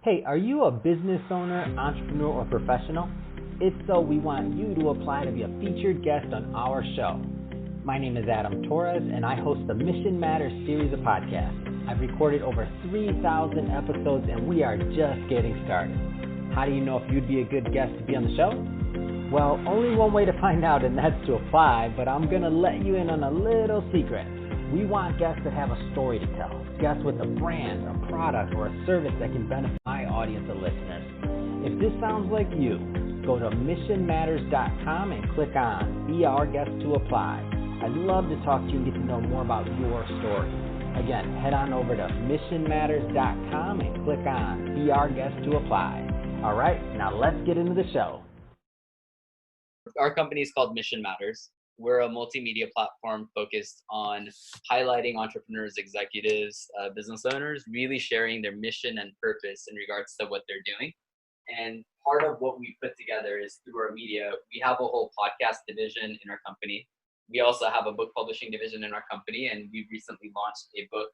Hey, are you a business owner, entrepreneur, or professional? If so, we want you to apply to be a featured guest on our show. My name is Adam Torres, and I host the Mission Matters series of podcasts. I've recorded over 3,000 episodes, and we are just getting started. How do you know if you'd be a good guest to be on the show? Well, only one way to find out, and that's to apply, but I'm going to let you in on a little secret. We want guests that have a story to tell, guests with a brand, a product, or a service that can benefit my audience of listeners. If this sounds like you, go to missionmatters.com and click on Be Our Guest to apply. I'd love to talk to you and get to know more about your story. Again, head on over to missionmatters.com and click on Be Our Guest to apply. All right, now let's get into the show. Our company is called Mission Matters. We're a multimedia platform focused on highlighting entrepreneurs, executives, business owners, really sharing their mission and purpose in regards to what they're doing. And part of what we put together is through our media, we have a whole podcast division in our company. We also have a book publishing division in our company, and we recently launched a book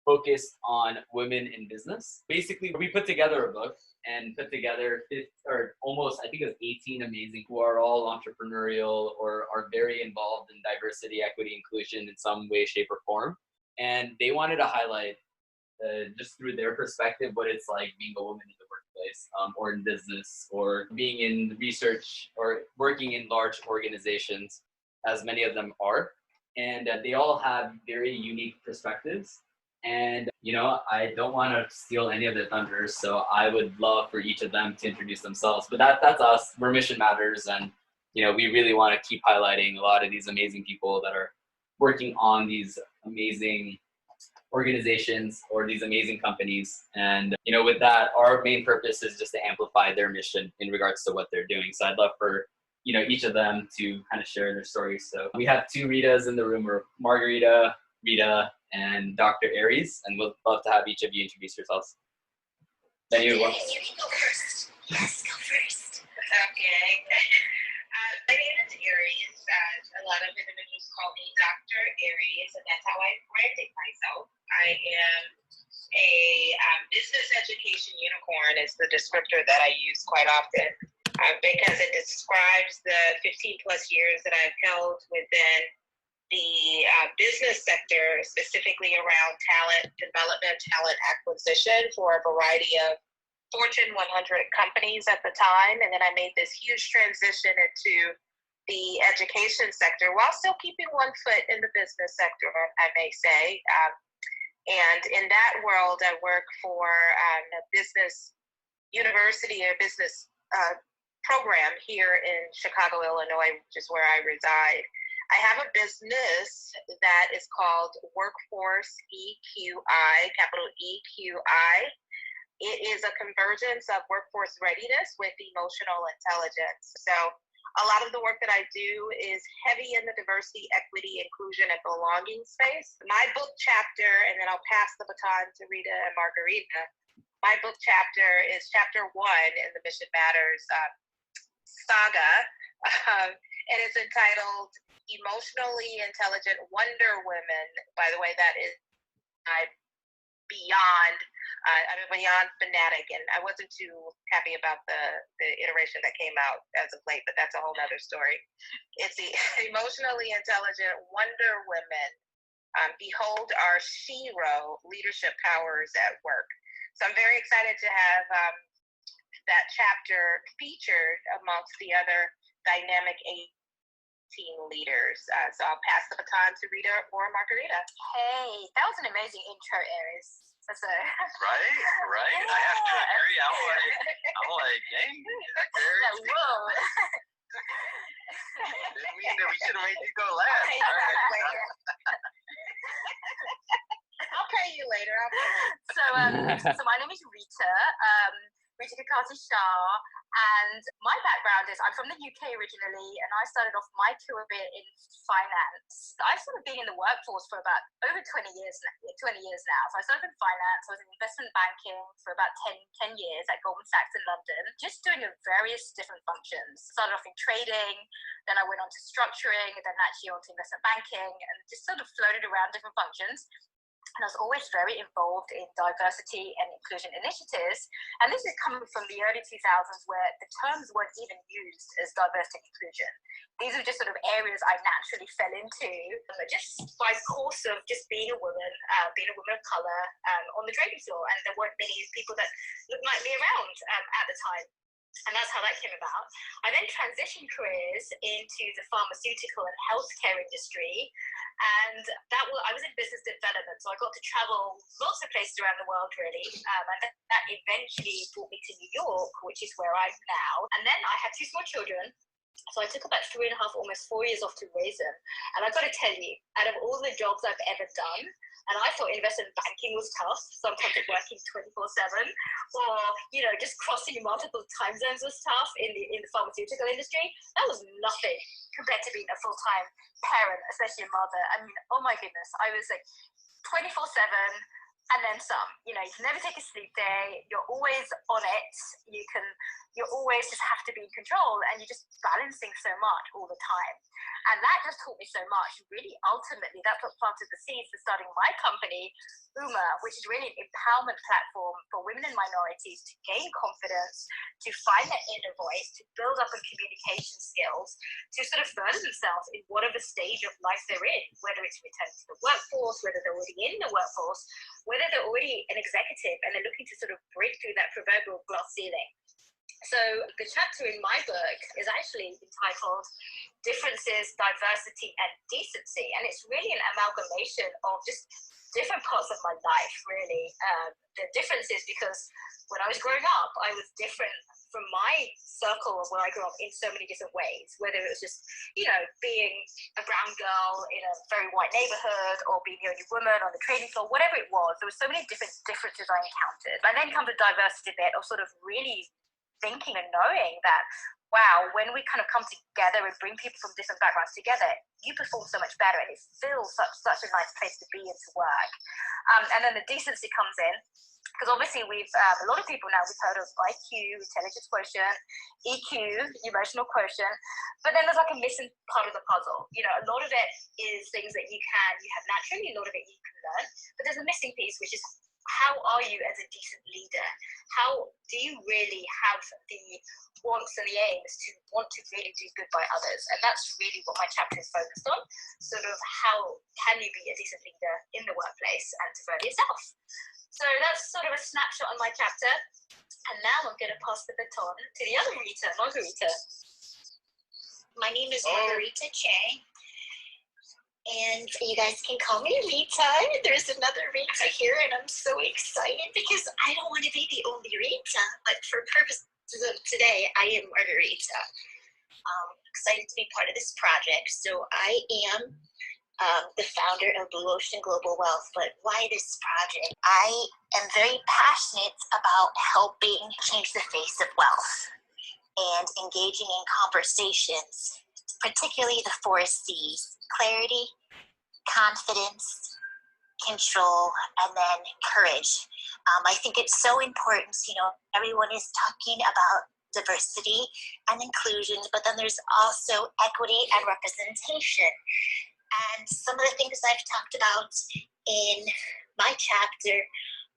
focused on women in business. Basically, we put together a book and put together 18 amazing who are all entrepreneurial or are very involved in diversity, equity, inclusion in some way, shape, or form. And they wanted to highlight just through their perspective what it's like being a woman in the workplace or in business or being in research or working in large organizations, as many of them are. And they all have very unique perspectives. And, I don't want to steal any of the thunder, so I would love for each of them to introduce themselves. But that's us. We're Mission Matters, and, we really want to keep highlighting a lot of these amazing people that are working on these amazing organizations or these amazing companies. And, with that, our main purpose is just to amplify their mission in regards to what they're doing. So I'd love for, each of them to kind of share their stories. So we have two Ritas in the room. We're Margarita, Rita, and Dr. Aries, and we'd love to have each of you introduce yourselves. Then you can go first. Yes, go first. Okay. My name is Aries. A lot of individuals call me Dr. Aries, and that's how I branded myself. I am a business education unicorn is the descriptor that I use quite often because it describes the 15 plus years that I've held within the business sector, specifically around talent development, talent acquisition for a variety of Fortune 100 companies at the time. And then I made this huge transition into the education sector while still keeping one foot in the business sector, I may say. And in that world, I work for a business university or business program here in Chicago, Illinois, which is where I reside. I have a business that is called Workforce EQI, capital EQI. It is a convergence of workforce readiness with emotional intelligence. So a lot of the work that I do is heavy in the diversity, equity, inclusion, and belonging space. My book chapter, and then I'll pass the baton to Rita and Margarita. My book chapter is chapter 1 in the Mission Matters saga, and it's entitled Emotionally Intelligent Wonder Women. By the way, that is I'm a beyond fanatic, and I wasn't too happy about the iteration that came out as of late, but that's a whole nother story. It's the Emotionally Intelligent Wonder Women. Behold our shero leadership powers at work. So I'm very excited to have that chapter featured amongst the other dynamic team leaders. So I'll pass the baton to Rita or Margarita. Hey, that was an amazing intro, Aries. That's a right. Yeah. I have to agree. I'm like, dang, Aries. Whoa. Didn't mean that we should have made you go last. I'll pay you later. So my name is Rita. Rita Kakati-Shah, and my background is I'm from the UK originally, and I started off my career in finance. I've sort of been in the workforce for about over 20 years now. So I started in finance. I was in investment banking for about 10 years at Goldman Sachs in London, just doing various different functions. Started off in trading, then I went on to structuring, and then actually on to investment banking, and just sort of floated around different functions. and I was always very involved in diversity and inclusion initiatives. And this is coming from the early 2000s, where the terms weren't even used as diversity and inclusion. These are just sort of areas I naturally fell into, just by course of just being a woman of color on the trading floor. And there weren't many people that looked like me around at the time. And that's how that came about. I then transitioned careers into the pharmaceutical and healthcare industry. And I was in business development, so I got to travel lots of places around the world, really. And that eventually brought me to New York, which is where I'm now. And then I had 2 small children. So I took about 3.5, almost 4 years off to raise them. And I've got to tell you, out of all the jobs I've ever done, and I thought investment banking was tough, sometimes working 24/7, or, just crossing multiple time zones was tough in the pharmaceutical industry. That was nothing compared to being a full-time parent, especially a mother. I mean, oh my goodness, I was like 24/7, and then some. You can never take a sleep day. You're always on it. You always just have to be in control, and you're just balancing so much all the time. And that just taught me so much. Really, ultimately, that's what planted the seeds for starting my company, UMA, which is really an empowerment platform for women and minorities to gain confidence, to find their inner voice, to build up on communication skills, to sort of further themselves in whatever stage of life they're in, whether it's returning to the workforce, whether they're already in the workforce, whether they're already an executive and they're looking to sort of break through that proverbial glass ceiling. So the chapter in my book is actually entitled Differences, Diversity and Decency. And it's really an amalgamation of just different parts of my life, really. The differences because when I was growing up, I was different from my circle of where I grew up in so many different ways, whether it was just, being a brown girl in a very white neighborhood or being the only woman on the trading floor, whatever it was. There were so many different differences I encountered. And then come the diversity bit of sort of really thinking and knowing that, wow, when we kind of come together and bring people from different backgrounds together, you perform so much better, and it feels such a nice place to be and to work. And then the decency comes in, because obviously we've a lot of people now, we've heard of IQ, intelligence quotient, EQ, emotional quotient, but then there's like a missing part of the puzzle. A lot of it is things that you have naturally, a lot of it you can learn, but there's a missing piece, which is how are you as a decent leader? How do you really have the wants and the aims to want to really do good by others? And that's really what my chapter is focused on, sort of how can you be a decent leader in the workplace and to further yourself. So that's sort of a snapshot on my chapter. And now I'm going to pass the baton to the other Rita, Margarita. My name is Marguerita Cheng. And you guys can call me Rita. There's another Rita here, and I'm so excited because I don't want to be the only Rita, but for purposes of today, I am Margarita. Excited to be part of this project. So I am the founder of Blue Ocean Global Wealth, but why this project? I am very passionate about helping change the face of wealth and engaging in conversations, particularly the 4 C's: clarity, confidence, control, and then courage. I think it's so important, everyone is talking about diversity and inclusion, but then there's also equity and representation. And some of the things I've talked about in my chapter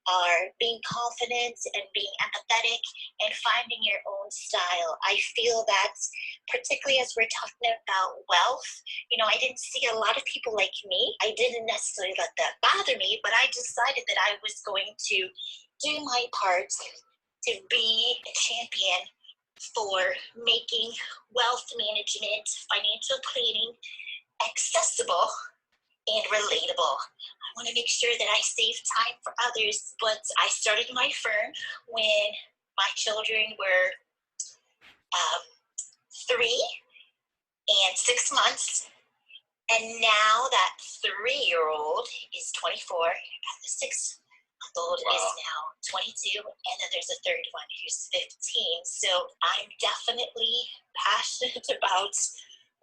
are being confident and being empathetic and finding your own style. I feel that particularly as we're talking about wealth, I didn't see a lot of people like me. I didn't necessarily let that bother me, but I decided that I was going to do my part to be a champion for making wealth management, financial planning accessible and relatable. I want to make sure that I save time for others, but I started my firm when my children were 3 and 6 months, and now that 3-year-old is 24, and the 6-month-old is now 22, and then there's a third one who's 15. So I'm definitely passionate about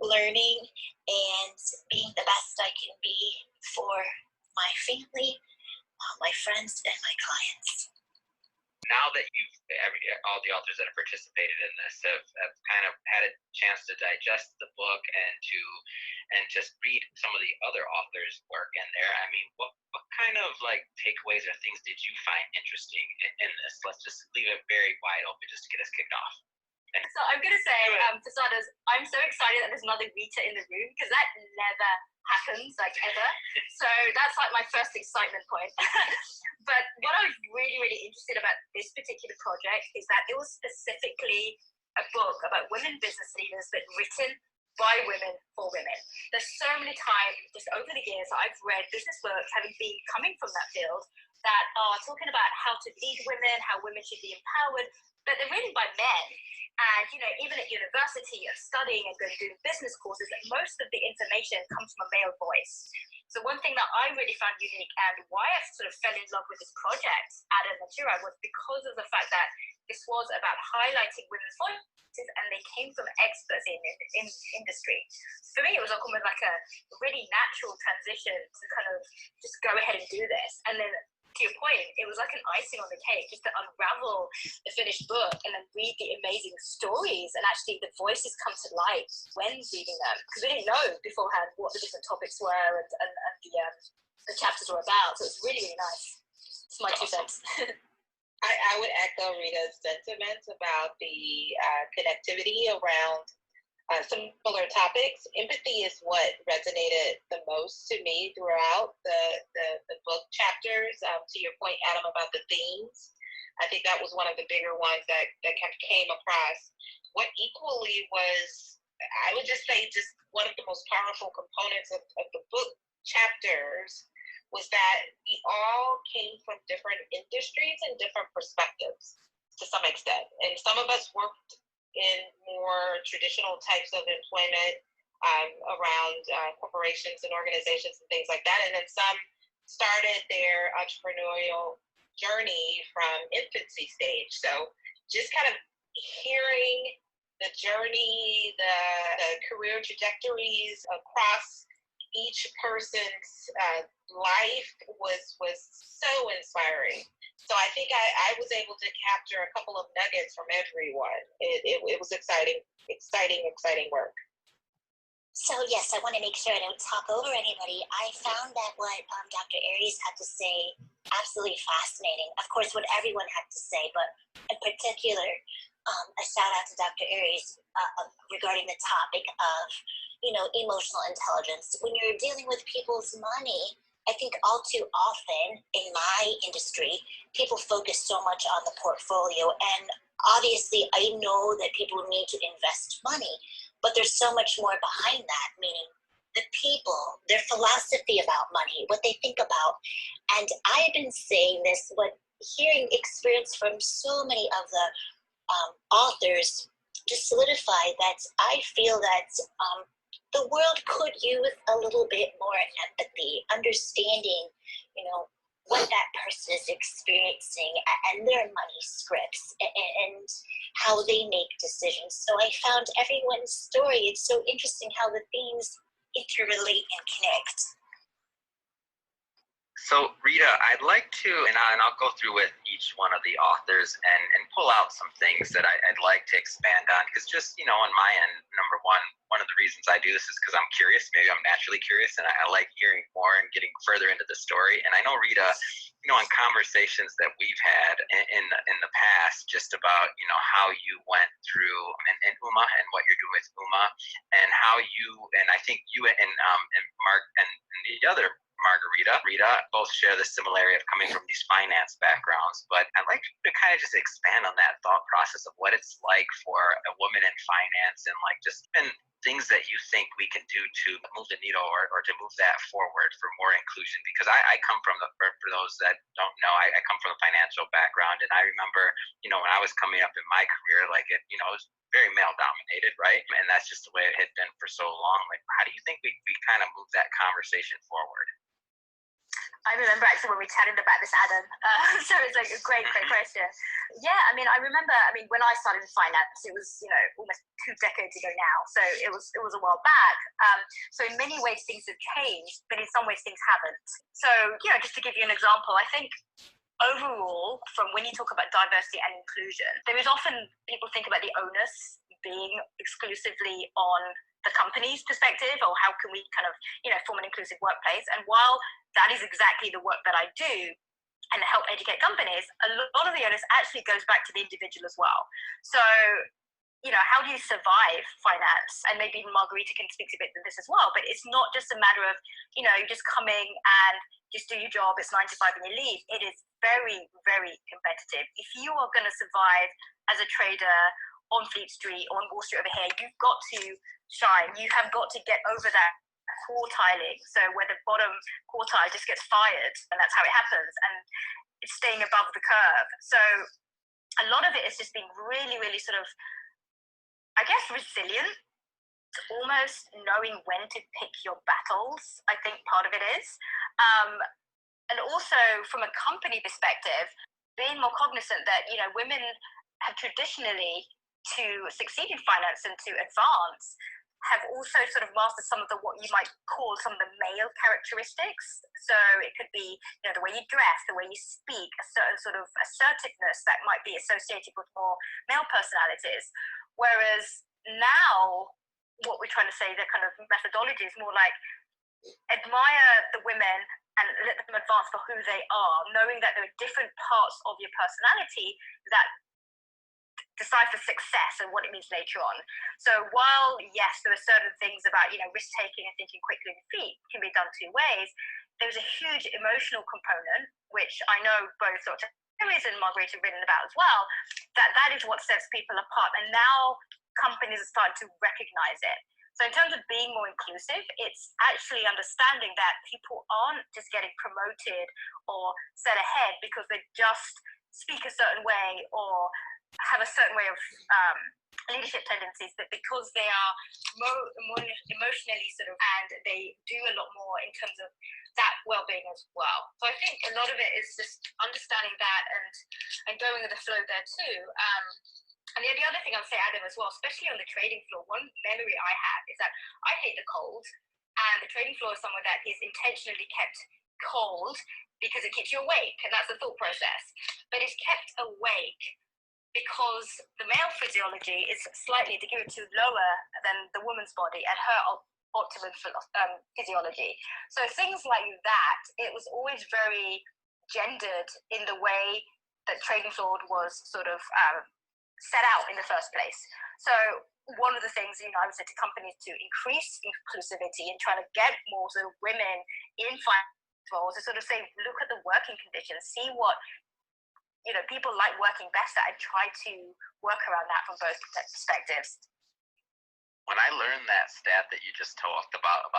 learning and being the best I can be for my family, my friends, and my clients. now that all the authors that have participated in this have kind of had a chance to digest the book and just read some of the other authors' work in there, I mean, what kind of like takeaways or things did you find interesting in this? Let's just leave it very wide open just to get us kicked off. So I'm going to say, for starters, I'm so excited that there's another Rita in the room, because that never happens, like ever. So that's like my first excitement point. But what I was really, really interested about this particular project is that it was specifically a book about women business leaders, but written by women for women. There's so many times just over the years I've read business books, coming from that field, that are talking about how to lead women, how women should be empowered, but they're written by men. And, even at university and studying and doing business courses, most of the information comes from a male voice. So one thing that I really found unique, and why I sort of fell in love with this project, Adam and Chirag, was because of the fact that this was about highlighting women's voices, and they came from experts in industry. For me, it was almost like a really natural transition to kind of just go ahead and do this. And then, to your point, it was like an icing on the cake just to unravel the finished book and then read the amazing stories, and actually the voices come to light when reading them, because we didn't know beforehand what the different topics were and the chapters were about. So it's really, really nice. It's my 2 cents. I would echo Rita's sentiments about the connectivity around similar topics. Empathy is what resonated the most to me throughout the book chapters. To your point, Adam, about the themes, I think that was one of the bigger ones that came across. What equally was, I would just say, just one of the most powerful components of the book chapters was that we all came from different industries and different perspectives to some extent. And some of us worked in more traditional types of employment around corporations and organizations and things like that. And then some started their entrepreneurial journey from infancy stage. So just kind of hearing the journey, the career trajectories across each person's life was so inspiring. So I think I was able to capture a couple of nuggets from everyone. It was exciting work. So yes, I want to make sure I don't talk over anybody. I found that what Dr. Airies had to say absolutely fascinating. Of course, what everyone had to say, but in particular, a shout out to Dr. Airies regarding the topic of, emotional intelligence. When you're dealing with people's money, I think all too often in my industry, people focus so much on the portfolio. And obviously, I know that people need to invest money, but there's so much more behind that, meaning the people, their philosophy about money, what they think about. And I've been saying this, but hearing experience from so many of the authors just solidify that I feel that the world could use a little bit more empathy, understanding, what that person is experiencing and their money scripts and how they make decisions. So I found everyone's story, it's so interesting how the themes interrelate and connect. So Rita, I'd like to, and I'll go through with each one of the authors and pull out some things that I'd like to expand on, because just, on my end, number one of the reasons I do this is because I'm curious. Maybe I'm naturally curious, and I like hearing more and getting further into the story. And I know, Rita, in conversations that we've had in the past, just about, how you went through and Uma and what you're doing with Uma, and how you, and I think you and Mark and the other Margarita, Rita, both share the similarity of coming from these finance backgrounds, but I'd like to kind of just expand on that thought process of what it's like for a woman in finance, and like just things that you think we can do to move the needle or to move that forward for more inclusion. Because I come from for those that don't know, I come from a financial background, and I remember, when I was coming up in my career, like it was very male dominated, right? And that's just the way it had been for so long. Like, how do you think we kind of move that conversation forward? I remember actually when we chatted about this, Adam. So it's like a great question. Yeah, I remember, when I started in finance, it was, almost 2 decades ago now. So it was a while back. So in many ways things have changed, but in some ways things haven't. So, just to give you an example, I think overall, from when you talk about diversity and inclusion, there is often people think about the onus being exclusively on the company's perspective, or how can we kind of, form an inclusive workplace. And while that is exactly the work that I do and help educate companies, a lot of the onus actually goes back to the individual as well. So, how do you survive finance? And maybe Margarita can speak a bit to this as well, but it's not just a matter of, you're just coming and just do your job, it's 9 to 5 and you leave. It is very, very competitive. If you are going to survive as a trader on Fleet Street, on Wall Street over here, you've got to shine. You have got to get over that quartiling. So where the bottom quartile just gets fired, and that's how it happens. And it's staying above the curve. So a lot of it is just being really, really sort of, I guess, resilient, almost knowing when to pick your battles. I think part of it is. And also from a company perspective, being more cognizant that, women have traditionally, to succeed in finance and to advance, have also sort of mastered some of the, what you might call some of the male characteristics. So it could be, the way you dress, the way you speak, a certain sort of assertiveness that might be associated with more male personalities. Whereas now, what we're trying to say, the kind of methodology is more like admire the women and let them advance for who they are, knowing that there are different parts of your personality that decipher success and what it means later on. So while, yes, there are certain things about, risk-taking and thinking quickly on your feet can be done two ways, there's a huge emotional component, which I know both Dr. Airies and Margarita have written about as well, that is what sets people apart. And now companies are starting to recognize it. So in terms of being more inclusive, it's actually understanding that people aren't just getting promoted or set ahead because they just speak a certain way or have a certain way of leadership tendencies, but because they are more emotionally sort of, and they do a lot more in terms of that well-being as well. So I think a lot of it is just understanding that and going with the flow there too. And the other thing I'll say, Adam, as well, especially on the trading floor, one memory I have is that I hate the cold, and the trading floor is somewhere that is intentionally kept cold because it keeps you awake, and that's the thought process. But it's kept awake because the male physiology is slightly, to give it to, lower than the woman's body at her optimum physiology. So things like that, it was always very gendered in the way that trading floor was sort of set out in the first place. So one of the things, I would say to companies to increase inclusivity and trying to get more sort of women in finance roles is sort of say, look at the working conditions, see what people like working best at, and try to work around that from both perspectives. When I learned that stat that you just talked about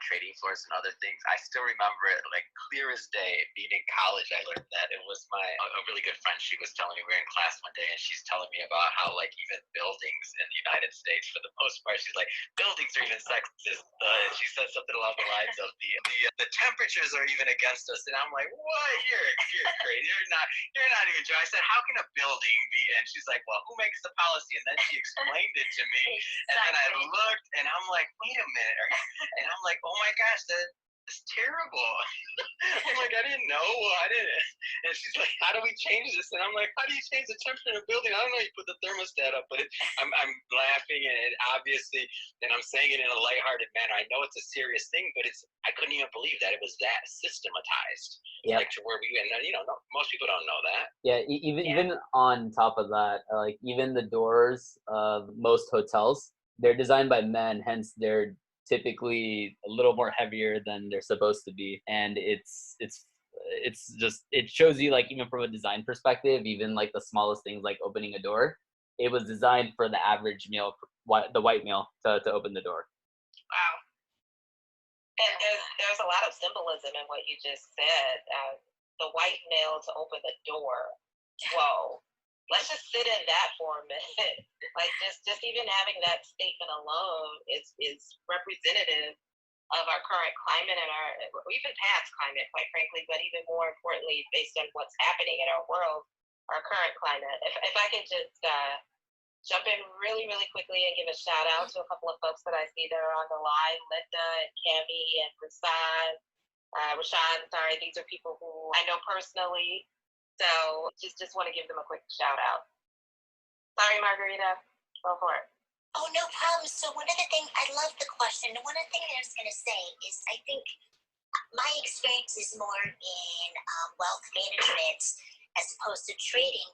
trading floors and other things, I still remember it like clear as day. Being in college, I learned that. It was a really good friend. She was telling me, we were in class one day, and she's telling me about how like even buildings in the United States, for the most part, she's like, buildings are even sexist. She said something along the lines of the temperatures are even against us, and I'm like, what? You're crazy. You're not even joking. I said, how can a building be? And she's like, well, who makes the policy? And then she explained it to me, and then I looked, and I'm like, wait a minute, and I'm like, oh my gosh, that's terrible. I'm like, I didn't know. And she's like, how do we change this? And I'm like, how do you change the temperature in a building? I don't know. You put the thermostat up, but I'm laughing, and obviously, and I'm saying it in a lighthearted manner. I know it's a serious thing, but I couldn't even believe that it was that systematized. Yep. Like to where we, and most people don't know that. Yeah, even on top of that, like even the doors of most hotels, they're designed by men, hence they're typically a little more heavier than they're supposed to be. And it's just, it shows you, like, even from a design perspective, even like the smallest things like opening a door, it was designed for the average male, the white male, to open the door. Wow. And there's a lot of symbolism in what you just said. The white male to open the door. Whoa. Let's just sit in that for a minute. Like just even having that statement alone is representative of our current climate and or even past climate, quite frankly, but even more importantly, based on what's happening in our world, our current climate. If I could just jump in really, really quickly and give a shout out to a couple of folks that I see that are on the line, Linda and Cami and Rashawn, sorry, these are people who I know personally. So just want to give them a quick shout out. Sorry, Margarita. Go for it. Oh, no problem. So one of the things, I love the question. And one of the things I was going to say is I think my experience is more in wealth management as opposed to trading.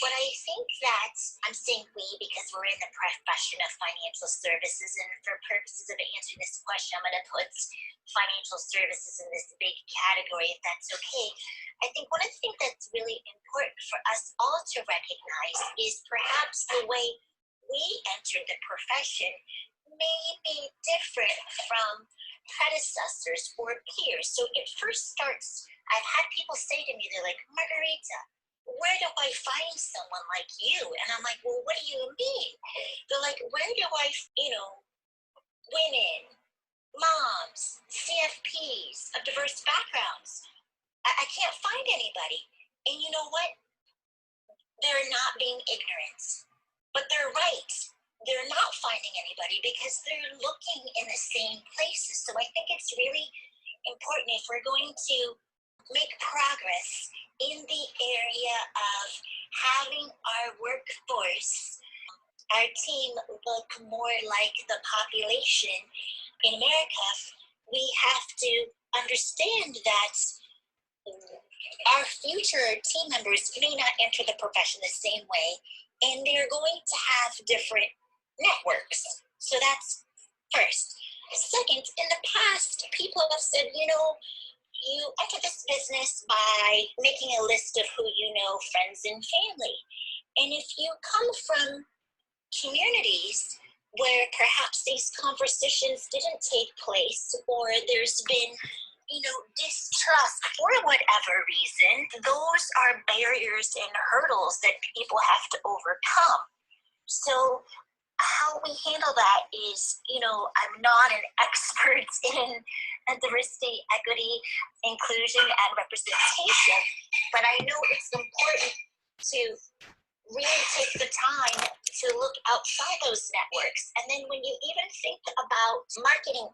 But I think that I'm saying we because we're in the profession of financial services. And for purposes of answering this question, I'm going to put financial services in this big category, if that's okay. I think one of the things that's really important for us all to recognize is perhaps the way we entered the profession may be different from predecessors or peers. So it first starts, I've had people say to me, they're like, Margarita, where do I find someone like you? And I'm like, well, what do you mean? They're like, where do I, women, moms, CFPs of diverse backgrounds? I can't find anybody. And you know what? They're not being ignorant, but they're right. They're not finding anybody because they're looking in the same places. So I think it's really important if we're going to make progress in the area of having our workforce, our team look more like the population in America, we have to understand that our future team members may not enter the profession the same way, and they're going to have different networks. So that's first. Second, in the past, people have said, you enter this business by making a list of who you know, friends and family. And if you come from communities where perhaps these conversations didn't take place, or there's been distrust for whatever reason, those are barriers and hurdles that people have to overcome. So how we handle that is, I'm not an expert in diversity, equity, inclusion, and representation, but I know it's important to really take the time to look outside those networks. And then when you even think about marketing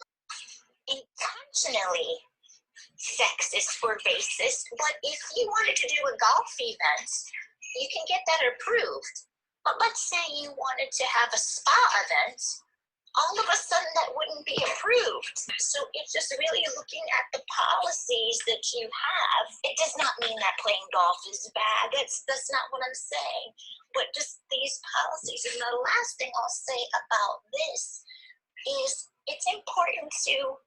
intentionally sexist or racist, but if you wanted to do a golf event, you can get that approved. But let's say you wanted to have a spa event, all of a sudden that wouldn't be approved. So it's just really looking at the policies that you have. It does not mean that playing golf is bad. That's not what I'm saying. But just these policies. And the last thing I'll say about this is it's important to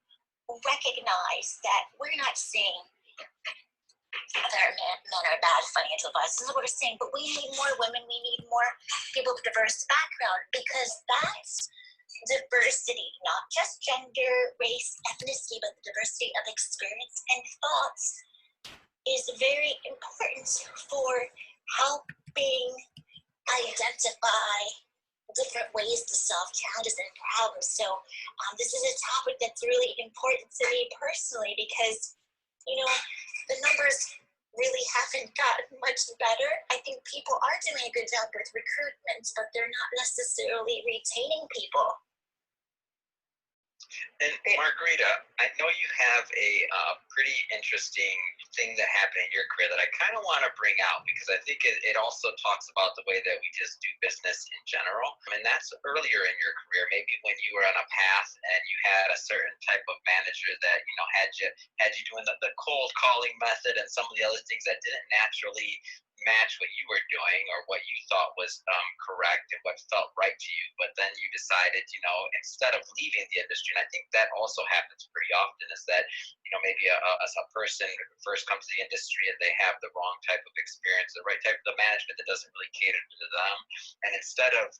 recognize that we're not saying that men are bad financial advisors. This is what we're saying, but we need more women. We need more people of diverse background, because that's diversity, not just gender, race, ethnicity, but the diversity of experience and thoughts is very important for helping identify different ways to solve challenges and problems. So this is a topic that's really important to me personally, because the numbers really haven't gotten much better. I think people are doing a good job with recruitment, but they're not necessarily retaining people. And Margarita, I know you have a pretty interesting thing that happened in your career that I kind of want to bring out, because I think it also talks about the way that we just do business in general. And that's earlier in your career, maybe when you were on a path and you had a certain type of manager that had you doing the cold calling method and some of the other things that didn't naturally match what you were doing or what you thought was correct and what felt right to you. But then you decided, instead of leaving the industry, and I think that also happens pretty often, is that, maybe a person first comes to the industry and they have the wrong type of experience, the right type of management that doesn't really cater to them. And instead of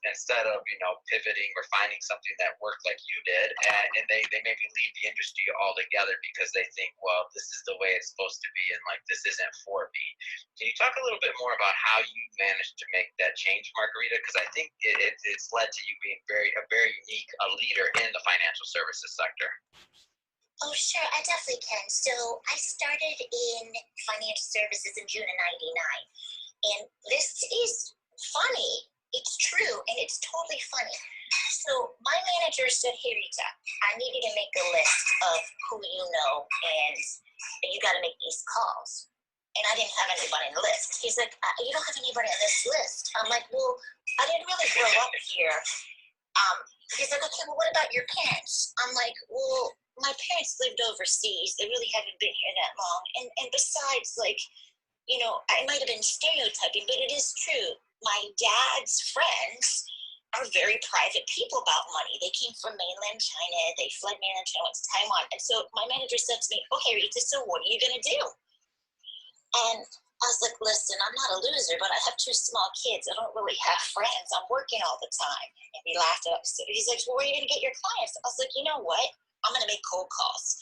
pivoting or finding something that worked like you did, and they maybe leave the industry altogether because they think, well, this is the way it's supposed to be, and like, this isn't for me. Can you talk a little bit more about how you managed to make that change, Margarita? Because I think it's led to you being a very unique leader in the financial services sector. Oh, sure, I definitely can. So I started in financial services in June of '99. And this is funny. It's true, and it's totally funny. So my manager said, hey, Rita, I need you to make a list of who you know, and you got to make these calls. and I didn't have anybody on the list. He's like, you don't have anybody on this list. I'm like, well, I didn't really grow up here. He's like, okay, well, what about your parents? I'm like, well, my parents lived overseas. They really haven't been here that long. And besides, like, you know, I might have been stereotyping, but it is true. My dad's friends are very private people about money. They came from mainland China. They fled mainland China, went to Taiwan. And so my manager said to me, okay, Rita, so what are you going to do? And I was like, listen, I'm not a loser, but I have 2 small kids. I don't really have friends. I'm working all the time. And he laughed at us. He's like, well, where are you going to get your clients? I was like, you know what? I'm going to make cold calls.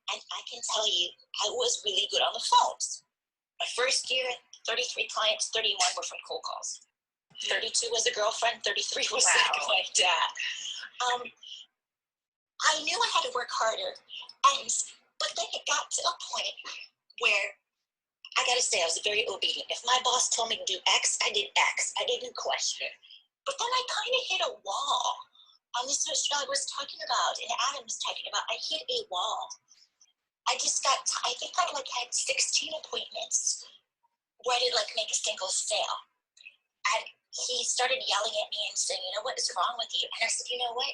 And I can tell you, I was really good on the phones. My first year, 33 clients, 31 were from cold calls. 32 was a girlfriend, 33 was like my dad. I knew I had to work harder. But then it got to a point where I gotta say, I was very obedient. If my boss told me to do X, I did X. I didn't question it. But then I kind of hit a wall. This is what I was talking about, and Adam was talking about. I hit a wall. I just got, I think I like had 16 appointments where I didn't like make a single sale. And he started yelling at me and saying, you know, what is wrong with you? And I said, you know what?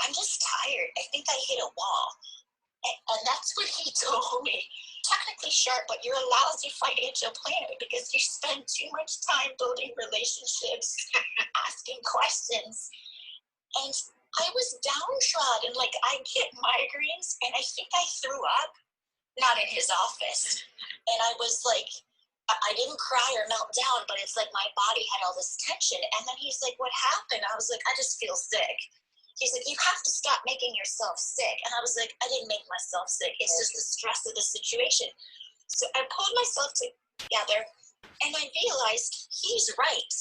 I'm just tired. I think I hit a wall. And that's what he told me. Technically sharp, but you're a lousy financial planner because you spend too much time building relationships, asking questions. And I was downtrodden. Like, I get migraines, and I think I threw up, not in his office. And I was like, I didn't cry or melt down, but it's like my body had all this tension. And then he's like, what happened? I was like, I just feel sick. He's like, you have to stop making yourself sick. And I was like, I didn't make myself sick. It's just the stress of the situation. So I pulled myself together, and I realized he's right.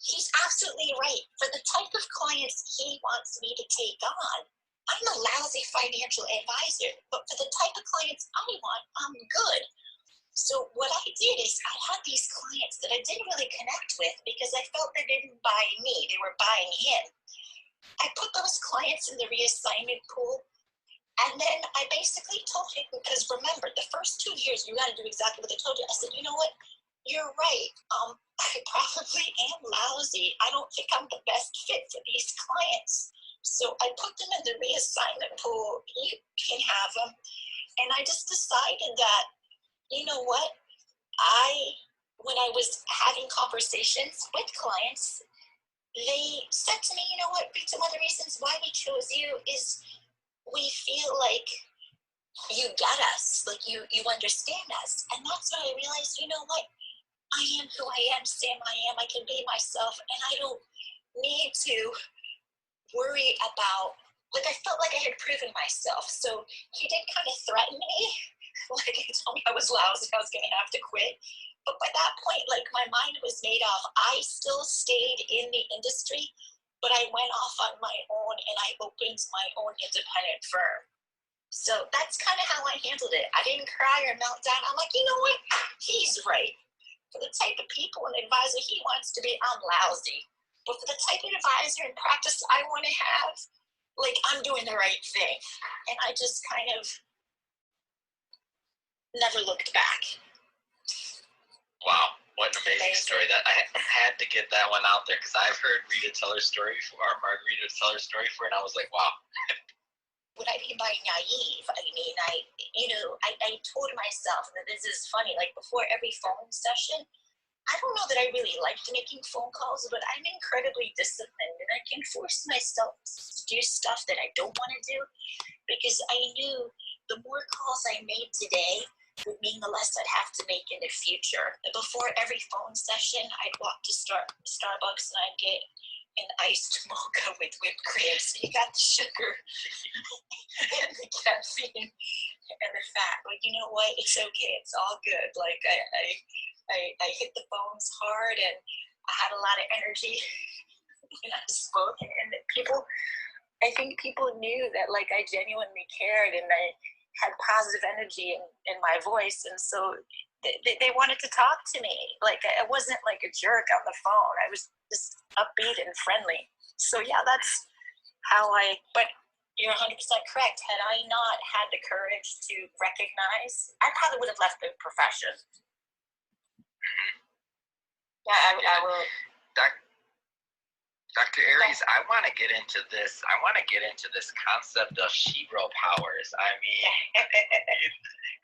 He's absolutely right. For the type of clients he wants me to take on, I'm a lousy financial advisor. But for the type of clients I want, I'm good. So what I did is I had these clients that I didn't really connect with because I felt they didn't buy me. They were buying him. I put those clients in the reassignment pool, and then I basically told him, because remember, the first 2 years, you got to do exactly what they told you. I said, you know what? You're right. I probably am lousy. I don't think I'm the best fit for these clients. So I put them in the reassignment pool. You can have them. And I just decided that, you know what? When I was having conversations with clients, they said to me, you know what, Rita, one of the reasons why we chose you is we feel like you get us, like you understand us. And that's when I realized, you know what, I am who I am, Sam, I can be myself, and I don't need to worry about, like, I felt like I had proven myself. So he did kind of threaten me, like he told me I was lousy, I was gonna have to quit. But by that point, like, my mind was made off. I still stayed in the industry, but I went off on my own and I opened my own independent firm. So that's kind of how I handled it. I didn't cry or melt down. I'm like, you know what? He's right. For the type of people and advisor he wants to be, I'm lousy. But for the type of advisor and practice I want to have, like, I'm doing the right thing. And I just kind of never looked back. Wow, what an amazing story. That I had to get that one out there because I've heard Rita tell her story before, or Margarita tell her story before, and I was like, wow. What I mean by naive, I mean, I told myself that this is funny, like before every phone session, I don't know that I really liked making phone calls, but I'm incredibly disciplined and I can force myself to do stuff that I don't want to do because I knew the more calls I made today would mean the less I'd have to make in the future. Before every phone session, I'd walk to Starbucks and I'd get an iced mocha with whipped cream. So you got the sugar and the caffeine and the fat. But you know what? It's okay. It's all good. Like I hit the phones hard and I had a lot of energy when I spoke. And I think people knew that, like, I genuinely cared and I had positive energy in my voice, and so they wanted to talk to me. Like, I wasn't like a jerk on the phone. I was just upbeat and friendly. So yeah, that's how but you're 100% correct. Had I not had the courage to recognize, I probably would have left the profession. Yeah, I will. Dr. Aries, I want to get into this. I want to get into this concept of shiro powers. I mean,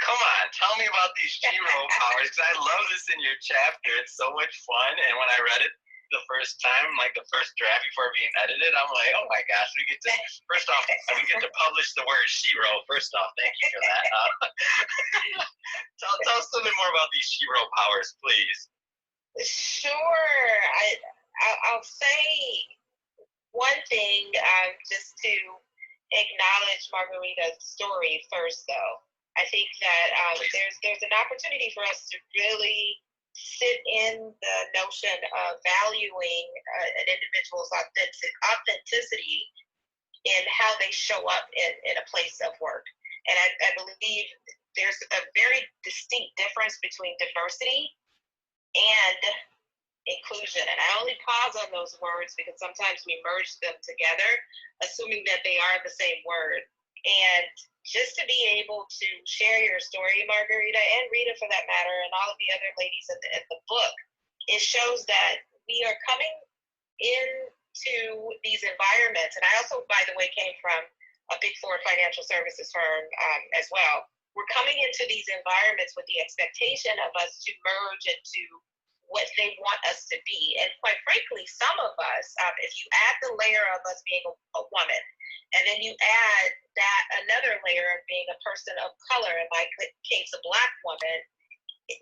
come on, tell me about these shiro powers, because I love this in your chapter. It's so much fun. And when I read it the first time, like the first draft before being edited, I'm like, oh my gosh, we get to, first off, we get to publish the word shiro. First off, thank you for that. Tell us a little bit more about these shiro powers, please. Sure. I'll say one thing, just to acknowledge Margarita's story first, though. I think that there's an opportunity for us to really sit in the notion of valuing an individual's authenticity in how they show up in a place of work. And I believe there's a very distinct difference between diversity and inclusion. And I only pause on those words because sometimes we merge them together, assuming that they are the same word. And just to be able to share your story, Margarita, and Rita for that matter, and all of the other ladies in the book, it shows that we are coming into these environments. And I also, by the way, came from a Big Four financial services firm as well. We're coming into these environments with the expectation of us to merge into what they want us to be. And quite frankly, some of us, if you add the layer of us being a woman, and then you add that another layer of being a person of color, in my case, a Black woman,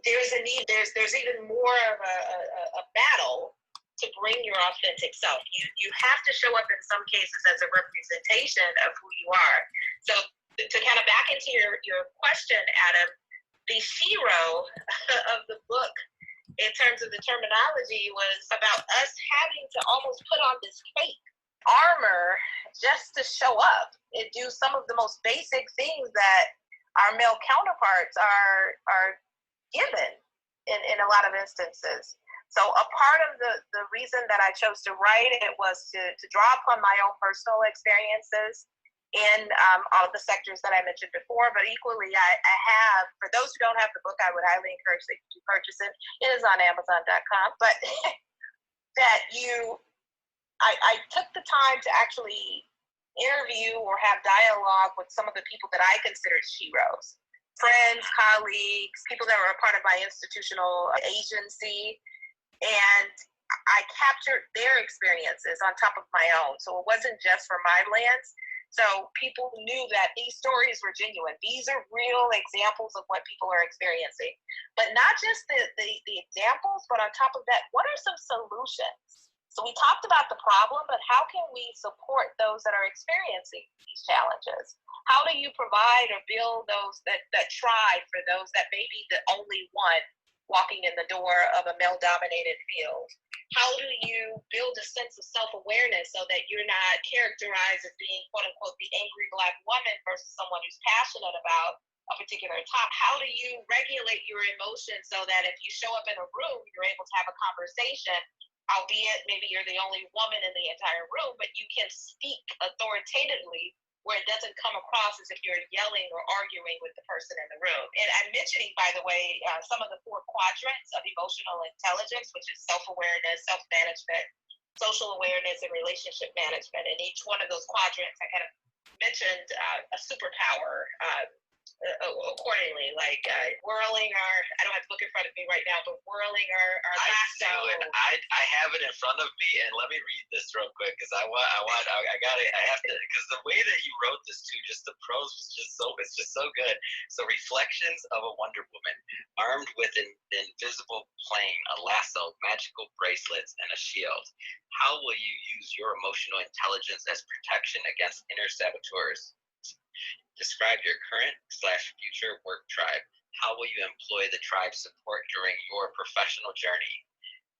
there's a need, there's even more of a battle to bring your authentic self. You have to show up in some cases as a representation of who you are. So to kind of back into your question, Adam, the hero of the book in terms of the terminology was about us having to almost put on this cape, armor, just to show up and do some of the most basic things that our male counterparts are given in a lot of instances. So a part of the reason that I chose to write it was to draw upon my own personal experiences in all of the sectors that I mentioned before, but equally I have, for those who don't have the book, I would highly encourage that you purchase it. It is on Amazon.com, but that I took the time to actually interview or have dialogue with some of the people that I considered heroes, friends, colleagues, people that were a part of my institutional agency, and I captured their experiences on top of my own. So it wasn't just from my lens. So people knew that these stories were genuine. These are real examples of what people are experiencing. But not just the examples, but on top of that, what are some solutions? So we talked about the problem, but how can we support those that are experiencing these challenges? How do you provide or build those that try for those that may be the only one walking in the door of a male-dominated field? How do you build a sense of self-awareness so that you're not characterized as being, quote-unquote, the angry Black woman versus someone who's passionate about a particular topic? How do you regulate your emotions so that if you show up in a room, you're able to have a conversation, albeit maybe you're the only woman in the entire room, but you can speak authoritatively where it doesn't come across as if you're yelling or arguing with the person in the room. And I'm mentioning, by the way, some of the 4 quadrants of emotional intelligence, which is self-awareness, self-management, social awareness, and relationship management. And each one of those quadrants, I kind of mentioned a superpower accordingly, like whirling our, I don't have the book in front of me right now, but whirling our lasso. I have it in front of me, and let me read this real quick, because I have to, because the way that you wrote this too, just the prose was it's just so good. So reflections of a Wonder Woman, armed with an invisible plane, a lasso, magical bracelets, and a shield. How will you use your emotional intelligence as protection against inner saboteurs? Describe your current/future work tribe. How will you employ the tribe support during your professional journey?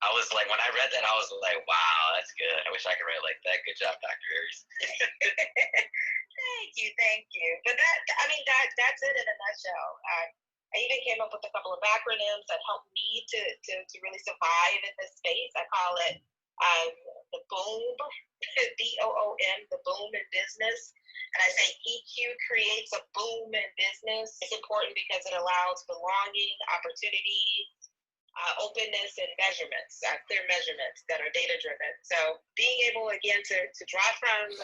I was like, when I read that, I was like, wow, that's good. I wish I could write like that. Good job, Dr. Aries. Thank you. But that's it in a nutshell. I even came up with a couple of acronyms that helped me to really survive in this space. I call it the BOOM, BOOM, the boom in business. And I say EQ creates a boom in business. It's important because it allows belonging, opportunity, openness and measurements, clear measurements that are data driven. So being able again to draw from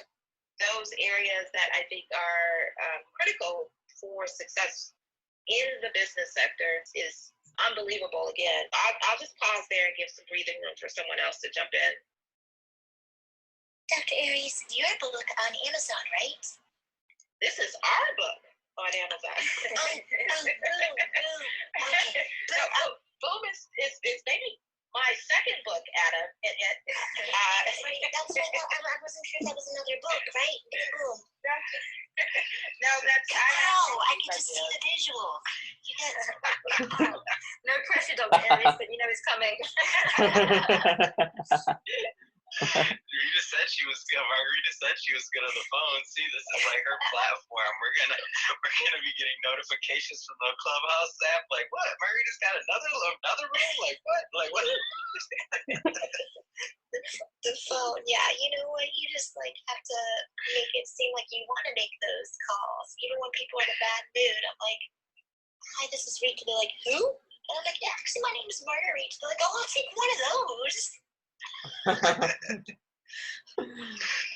those areas that I think are critical for success in the business sector is unbelievable. Again, I'll just pause there and give some breathing room for someone else to jump in. Dr. Aries, your book on Amazon, right? This is our book on Amazon. Boom. Okay. Boom is maybe my second book, Adam. That's right. I wasn't sure that was another book, right? Boom. No, that's I can just see the visual. Yes. No pressure, Dr. Aries, but you know it's coming. Margarita said she was good on the phone. See, this is like her platform. We're gonna be getting notifications from the Clubhouse app. Like, what? Margarita's got another room? Like what? The phone, yeah. You know what? You just have to make it seem like you want to make those calls, even when people are in a bad mood. I'm like, hi, this is Rita. They're like, who? And I'm like, yeah, actually, my name is Margarita. They're like, oh, I'll take one of those.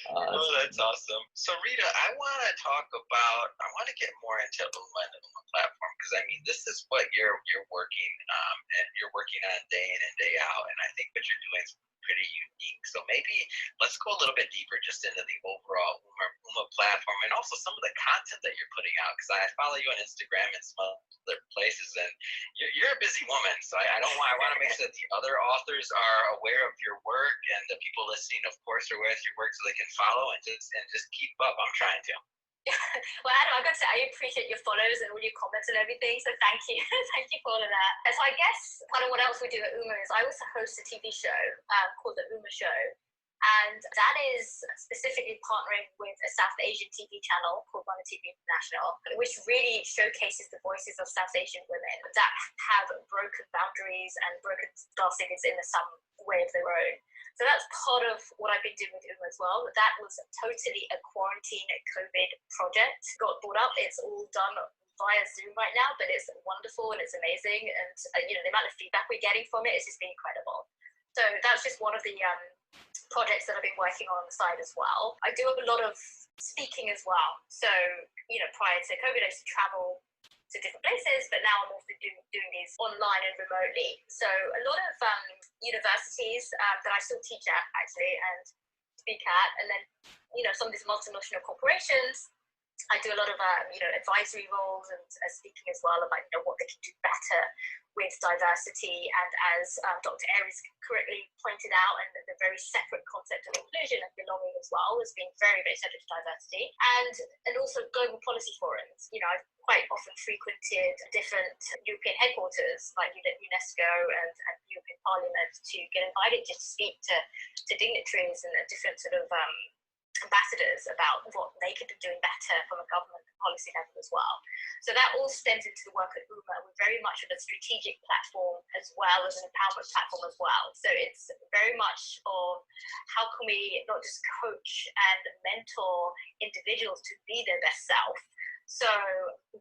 Oh, that's awesome. So Rita, I want to get more into Uma and the Uma platform, because I mean, this is what you're working on day in and day out, and I think what you're doing is pretty unique. So maybe let's go a little bit deeper just into the overall Uma platform, and also some of the content that you're putting out, because I follow you on Instagram and some other places, and you're a busy woman. So I want to make sure that the other authors are aware of your work, and the people listening, of course, are aware of your work, so they can follow and just keep up. I'm trying to. Well, Adam, I've got to say, I appreciate your follows and all your comments and everything, so thank you. Thank you for all of that. And so I guess part of what else we do at Uma is I also host a TV show called The Uma Show. And that is specifically partnering with a South Asian TV channel called Bandy TV International, which really showcases the voices of South Asian women that have broken boundaries and broken glass ceilings in some way of their own. So that's part of what I've been doing with Uma as well. That was totally a quarantine COVID project. Got brought up. It's all done via Zoom right now, but it's wonderful and it's amazing. And the amount of feedback we're getting from it is just been incredible. So that's just one of the projects that I've been working on the side as well. I do a lot of speaking as well. So, prior to COVID, I used to travel to different places, but now I'm also doing these online and remotely. So a lot of universities that I still teach at actually and speak at, and then some of these multinational corporations, I do a lot of advisory roles and speaking as well about what they can do better with diversity, and as Dr. Aries correctly pointed out, and the very separate concept of inclusion and belonging as well as being very, very separate to diversity, and also global policy forums. I've quite often frequented different European headquarters like UNESCO and European Parliament to get invited just to speak to dignitaries and different sort of ambassadors about what they could be doing better from a government policy level as well. So that all stems into the work at Uma. We're very much a strategic platform as well as an empowerment platform as well. So it's very much of how can we not just coach and mentor individuals to be their best self. So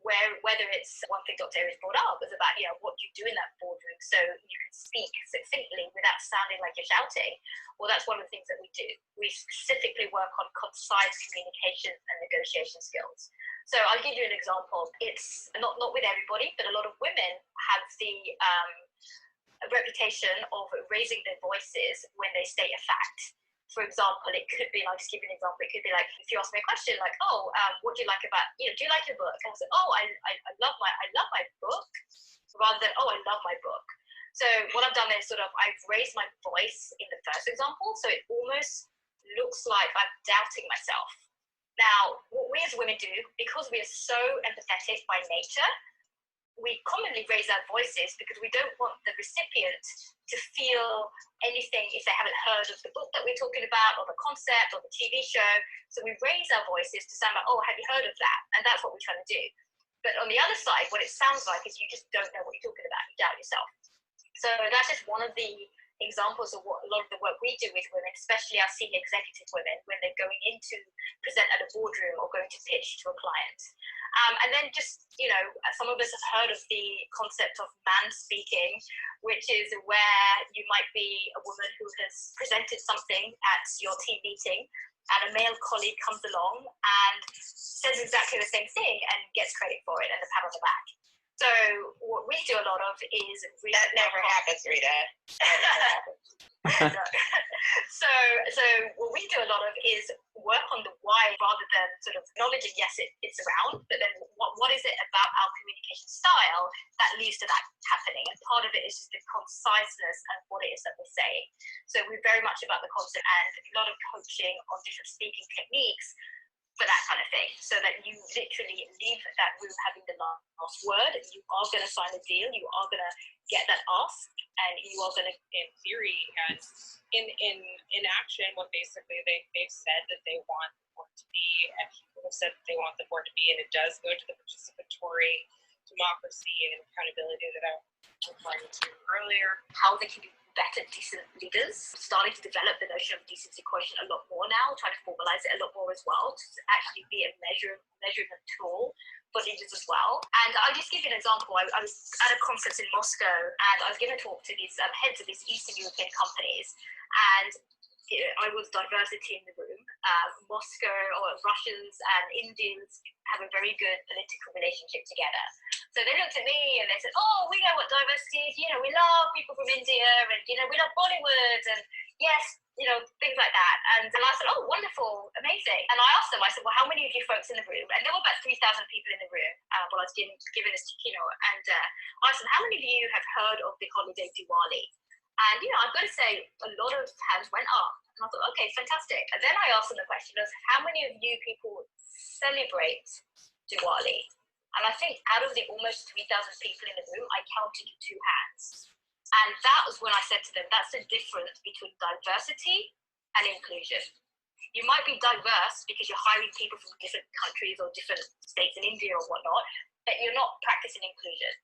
whether it's one thing Dr. Aries brought up is about what you do in that boardroom so you can speak succinctly without sounding like you're shouting. Well, that's one of the things that we do. We specifically work on concise communication and negotiation skills. So I'll give you an example. It's not with everybody, but a lot of women have the reputation of raising their voices when they state a fact. For example, it could be, I'll just give you an example, it could be like, if you ask me a question like, what do you like about, do you like your book? And I say, I love my book, rather than, I love my book. So what I've done is I've raised my voice in the first example, so it almost looks like I'm doubting myself. Now, what we as women do, because we are so empathetic by nature, we commonly raise our voices because we don't want the recipient to feel anything if they haven't heard of the book that we're talking about or the concept or the TV show. So we raise our voices to sound like, have you heard of that? And that's what we're trying to do. But on the other side, what it sounds like is you just don't know what you're talking about. You doubt yourself. So that's just one of the examples of what a lot of the work we do with women, especially our senior executive women, when they're going in to present at a boardroom or going to pitch to a client. And then just, some of us have heard of the concept of man speaking, which is where you might be a woman who has presented something at your team meeting, and a male colleague comes along and says exactly the same thing and gets credit for it and a pat on the back. So what we do a lot of is... That never happens, Rita. So what we do a lot of is work on the why rather than sort of acknowledging, yes, it's around, but then what is it about our communication style that leads to that happening? And part of it is just the conciseness and what it is that we're saying. So we're very much about the concept and a lot of coaching on different speaking techniques for that kind of thing, so that you literally leave that room having the last word. You are going to sign a deal, you are going to get that ask, and you are going to, in theory and in action, what basically they've said that they want the board to be, and people have said that they want the board to be, and it does go to the participatory democracy and accountability that I was referring to earlier. How they can be better, decent leaders, starting to develop the notion of decency quotient a lot more now, trying to formalize it a lot more as well, to actually be a measurement tool for leaders as well. And I'll just give you an example. I was at a conference in Moscow, and I was giving a talk to these heads of these Eastern European companies, and I was diversity in the room. Moscow, or Russians and Indians have a very good political relationship together. So they looked at me and they said, oh, we know what diversity is. We love people from India, and, we love Bollywood, and yes, things like that. And I said, oh, wonderful, amazing. And I asked them, I said, well, how many of you folks in the room? And there were about 3,000 people in the room while I was giving this keynote. And I asked them, how many of you have heard of the holiday Diwali? And, I've got to say, a lot of hands went up. And I thought, okay, fantastic. And then I asked them the question of, how many of you people celebrate Diwali? And I think out of the almost 3,000 people in the room, I counted 2 hands. And that was when I said to them, that's the difference between diversity and inclusion. You might be diverse because you're hiring people from different countries or different states in India or whatnot, but you're not practicing inclusion.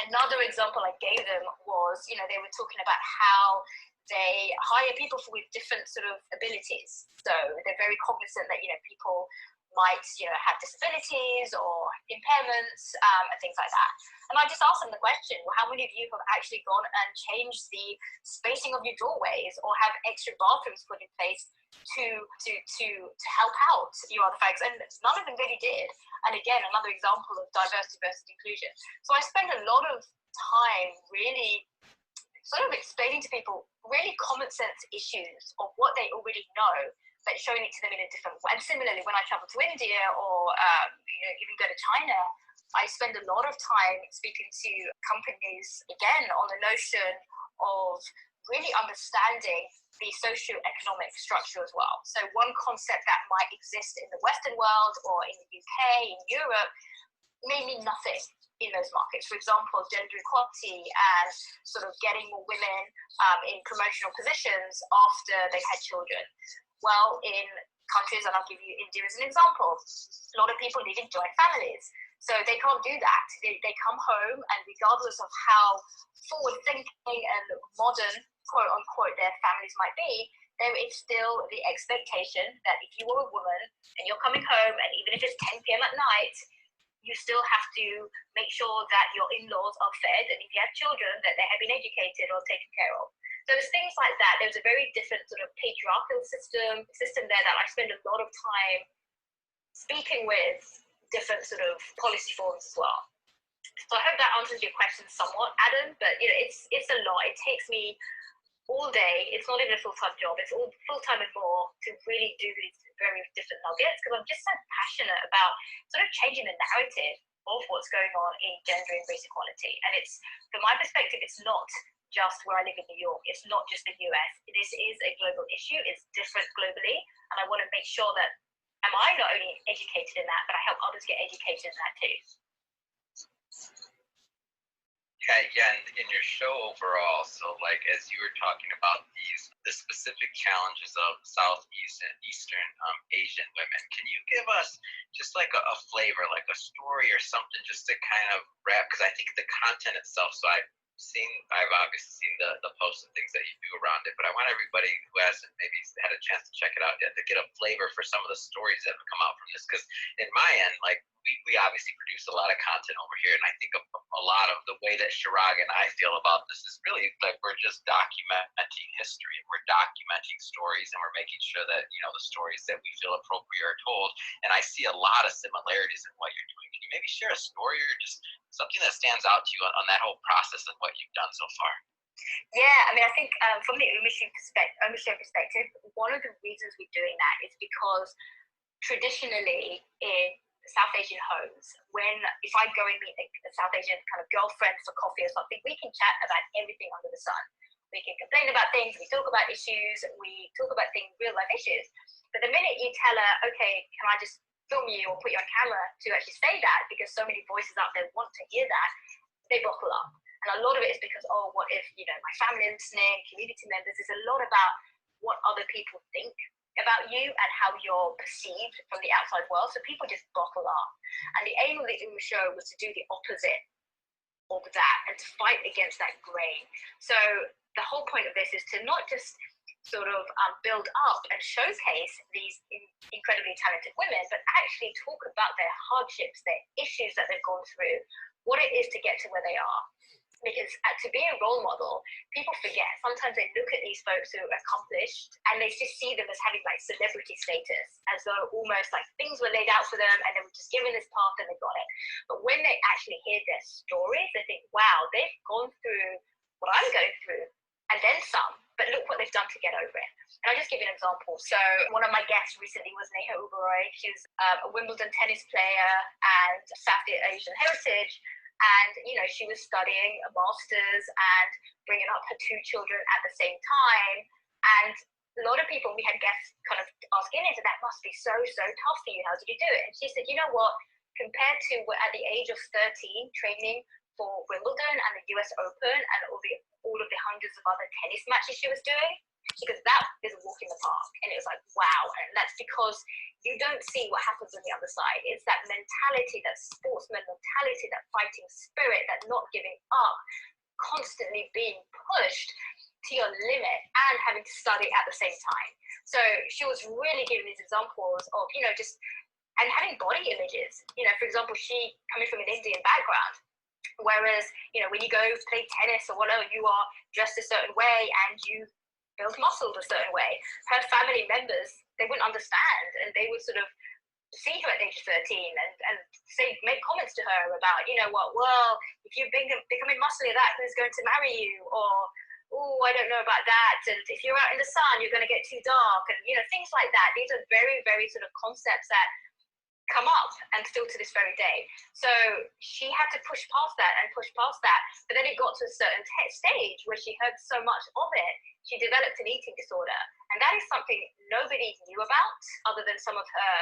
Another example I gave them was, they were talking about how they hire people with different sort of abilities. So they're very cognizant that, people might, have disabilities or impairments and things like that. And I just asked them the question, well, how many of you have actually gone and changed the spacing of your doorways or have extra bathrooms put in place to help out your other folks? And none of them really did. And again, another example of diversity versus inclusion. So I spend a lot of time really sort of explaining to people really common sense issues of what they already know, but showing it to them in a different way. And similarly, when I travel to India or even go to China, I spend a lot of time speaking to companies, again, on the notion of really understanding the socio-economic structure as well. So one concept that might exist in the Western world or in the UK, in Europe, may mean nothing in those markets. For example, gender equality and sort of getting more women in promotional positions after they've had children. Well, in countries, and I'll give you India as an example, a lot of people live in joint families. So they can't do that. They come home, and regardless of how forward-thinking and modern, quote-unquote, their families might be, there is still the expectation that if you are a woman and you're coming home, and even if it's 10 p.m. at night, you still have to make sure that your in-laws are fed, and if you have children, that they have been educated or taken care of. So there's things like that. There's a very different sort of patriarchal system there that I spend a lot of time speaking with different sort of policy forums as well. So I hope that answers your question somewhat, Adam, but it's a lot. It takes me all day. It's not even a full-time job. It's all full-time and more to really do these very different nuggets, because I'm just so passionate about sort of changing the narrative of what's going on in gender and race equality. And it's, from my perspective, it's not just where I live in New York. It's not just the US. This is a global issue. It's different globally. And I want to make sure that I not only educated in that, but I help others get educated in that too. Yeah, and in your show overall, so like as you were talking about the specific challenges of Southeast and Eastern Asian women, can you give us just like a flavor, like a story or something, just to kind of wrap? Because I think the content itself, so I I've obviously seen the posts and things that you do around it, but I want everybody who hasn't maybe had a chance to check it out yet to get a flavor for some of the stories that have come out from this. Because in my end, like we obviously produce a lot of content over here, and I think a lot of the way that Chirag and I feel about this is really like we're just documenting history, and we're documenting stories, and we're making sure that the stories that we feel appropriate are told. And I see a lot of similarities in what you're doing. Can you maybe share a story or just something that stands out to you on that whole process and what you've done so far? Yeah, I mean, I think from the ownership perspective, one of the reasons we're doing that is because traditionally in South Asian homes, if I go and meet a South Asian kind of girlfriend for coffee or something, we can chat about everything under the sun. We can complain about things, we talk about issues, we talk about real life issues. But the minute you tell her, okay, can I just film you or put you on camera to actually say that, because so many voices out there want to hear that, they buckle up. And a lot of it is because, what if, my family listening, community members, there's a lot about what other people think about you and how you're perceived from the outside world. So people just buckle up. And the aim of the show was to do the opposite of that and to fight against that grain. So the whole point of this is to not just sort of build up and showcase these incredibly talented women, but actually talk about their hardships, their issues that they've gone through, what it is to get to where they are. Because to be a role model, people forget. Sometimes they look at these folks who are accomplished and they just see them as having like celebrity status, as though almost like things were laid out for them and they were just given this path and they got it. But when they actually hear their stories, they think, wow, they've gone through what I'm going through and then some, but look what they've done to get over it. And I'll just give you an example. So one of my guests recently was Neha Uberoi. She's a Wimbledon tennis player and South Asian heritage. And, she was studying a master's and bringing up her two children at the same time. And a lot of people, we had guests kind of asking into that must be so, so tough for you. How did you do it? And she said, you know what, compared to at the age of 13, training for Wimbledon and the US Open and all of the hundreds of other tennis matches she was doing, because that is a walk in the park. And it was like, wow. And that's because you don't see what happens on the other side. It's that mentality, that sportsman mentality, that fighting spirit, that not giving up, constantly being pushed to your limit and having to study at the same time. So she was really giving these examples of, and having body images. For example, she coming from an Indian background, whereas, when you go play tennis or whatever, you are dressed a certain way and you build muscles a certain way. Her family members, they wouldn't understand, and they would sort of see her at the age of 13 and make comments to her about, if you're becoming muscly, that who's going to marry you, or I don't know about that, and if you're out in the sun, you're going to get too dark, and things like that. These are very, very sort of concepts that come up and still to this very day. So she had to push past that, but then it got to a certain stage where she heard so much of it, she developed an eating disorder. And that is something nobody knew about other than some of her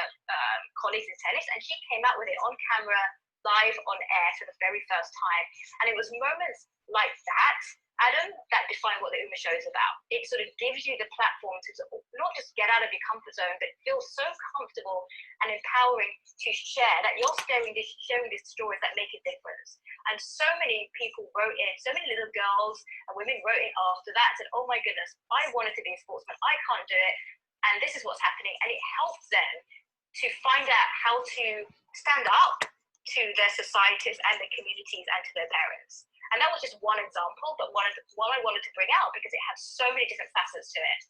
colleagues in tennis, and she came out with it on camera, live on air for the very first time. And it was moments like that, Adam, that define what the Uma show is about. It sort of gives you the platform to not just get out of your comfort zone, but feel so comfortable and empowering to share that you're sharing these stories that make a difference. And so many people wrote in, so many little girls and women wrote in after that and said, oh my goodness, I wanted to be a sportsman, I can't do it, and this is what's happening. And it helps them to find out how to stand up to their societies and their communities and to their parents. And that was just one example, but one I wanted to bring out because it has so many different facets to it.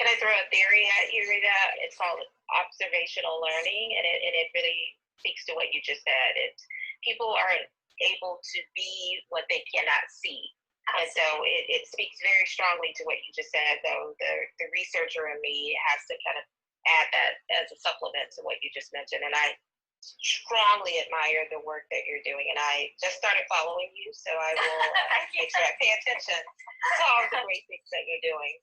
Can I throw a theory at you, Rita? It's called observational learning, and it really speaks to what you just said. It's people are able to be what they cannot see. And so it speaks very strongly to what you just said, though the researcher in me has to kind of add that as a supplement to what you just mentioned. And I strongly admire the work that you're doing, and I just started following you, so I will make sure I pay attention to all the great things that you're doing.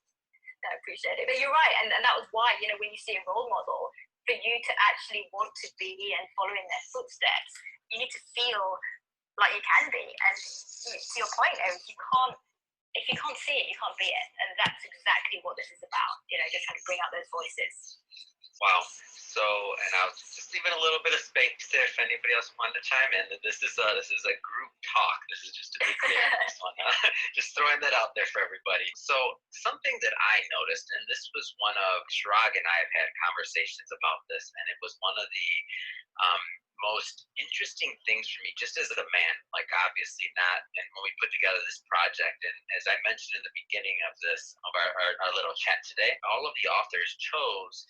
I appreciate it. But you're right, and that was why, when you see a role model, for you to actually want to be and follow in their footsteps, you need to feel like you can be. And to your point, Aries, if you can't see it, you can't be it. And that's exactly what this is about, just trying to bring out those voices. Wow. So, and I was just just leaving a little bit of space there if anybody else wanted to chime in. This is a group talk. This is just to be clear on this one. Just throwing that out there for everybody. So something that I noticed, and this was one of Chirag and I have had conversations about this, and it was one of the most interesting things for me, just as a man, like obviously not, and when we put together this project, and as I mentioned in the beginning of this, of our little chat today, all of the authors chose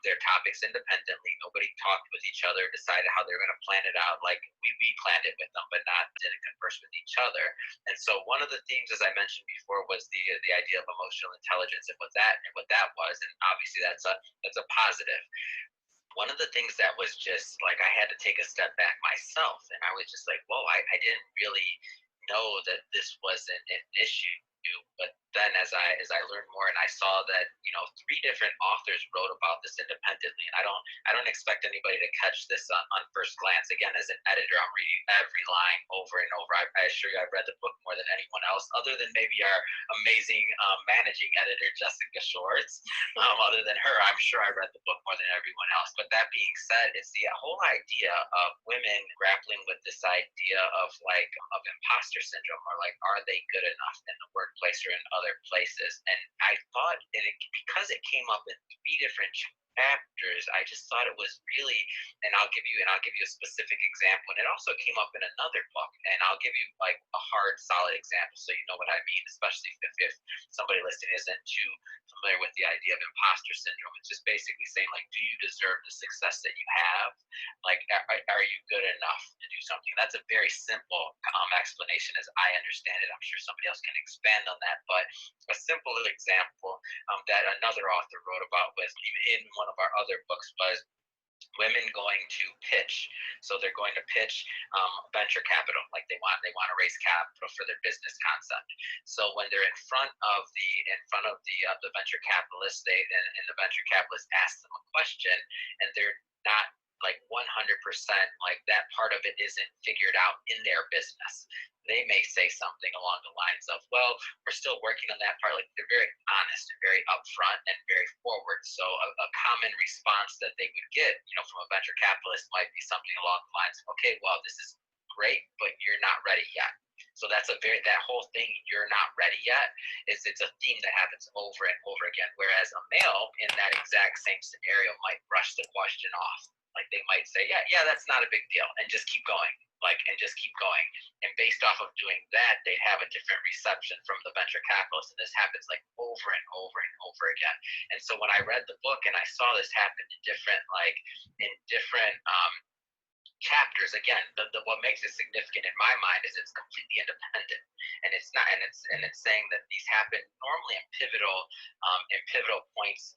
their topics independently. Nobody talked with each other, decided how they were going to plan it out. Like we planned it with them, but didn't converse with each other. And so one of the themes, as I mentioned before, was the idea of emotional intelligence and what that was, and obviously that's a positive. One of the things that was just like, I had to take a step back myself, and I was just like, whoa, I didn't really know that this wasn't an issue. But then as I learned more and I saw that, 3 different authors wrote about this independently, and I don't expect anybody to catch this on first glance. Again, as an editor, I'm reading every line over and over. I assure you I've read the book more than anyone else, other than maybe our amazing managing editor, Jessica Schwartz. Other than her, I'm sure I read the book more than everyone else. But that being said, it's the whole idea of women grappling with this idea of imposter syndrome, or like, are they good enough in the workplace or in other places? And I thought, because it came up in 3 different chapters, I just thought it was really, and I'll give you a specific example, and it also came up in another book, and I'll give you like a hard, solid example so you know what I mean, especially if somebody listening isn't too familiar with the idea of imposter syndrome. It's just basically saying, like, do you deserve the success that you have? Like, are you good enough to do something? That's a very simple explanation as I understand it. I'm sure somebody else can expand on that, but a simple example that another author wrote about was in one of our other books was women going to pitch. So they're going to pitch venture capital, like they want to raise capital for their business concept. So when they're in front of the venture capitalist, and the venture capitalist asks them a question, and they're not like 100%, like that part of it isn't figured out in their business. They may say something along the lines of, well, we're still working on that part. Like, they're very honest and very upfront and very forward. So a common response that they would get, from a venture capitalist might be something along the lines of, okay, well, this is great, but you're not ready yet. So that's that whole thing, you're not ready yet, it's a theme that happens over and over again. Whereas a male in that exact same scenario might brush the question off. Like, they might say, yeah, that's not a big deal, and just keep going. And just keep going. And based off of doing that, they'd have a different reception from the venture capitalist. And this happens like over and over and over again. And so when I read the book and I saw this happen in different chapters, again, what makes it significant in my mind is it's completely independent, and it's not, and it's saying that these happen normally in pivotal points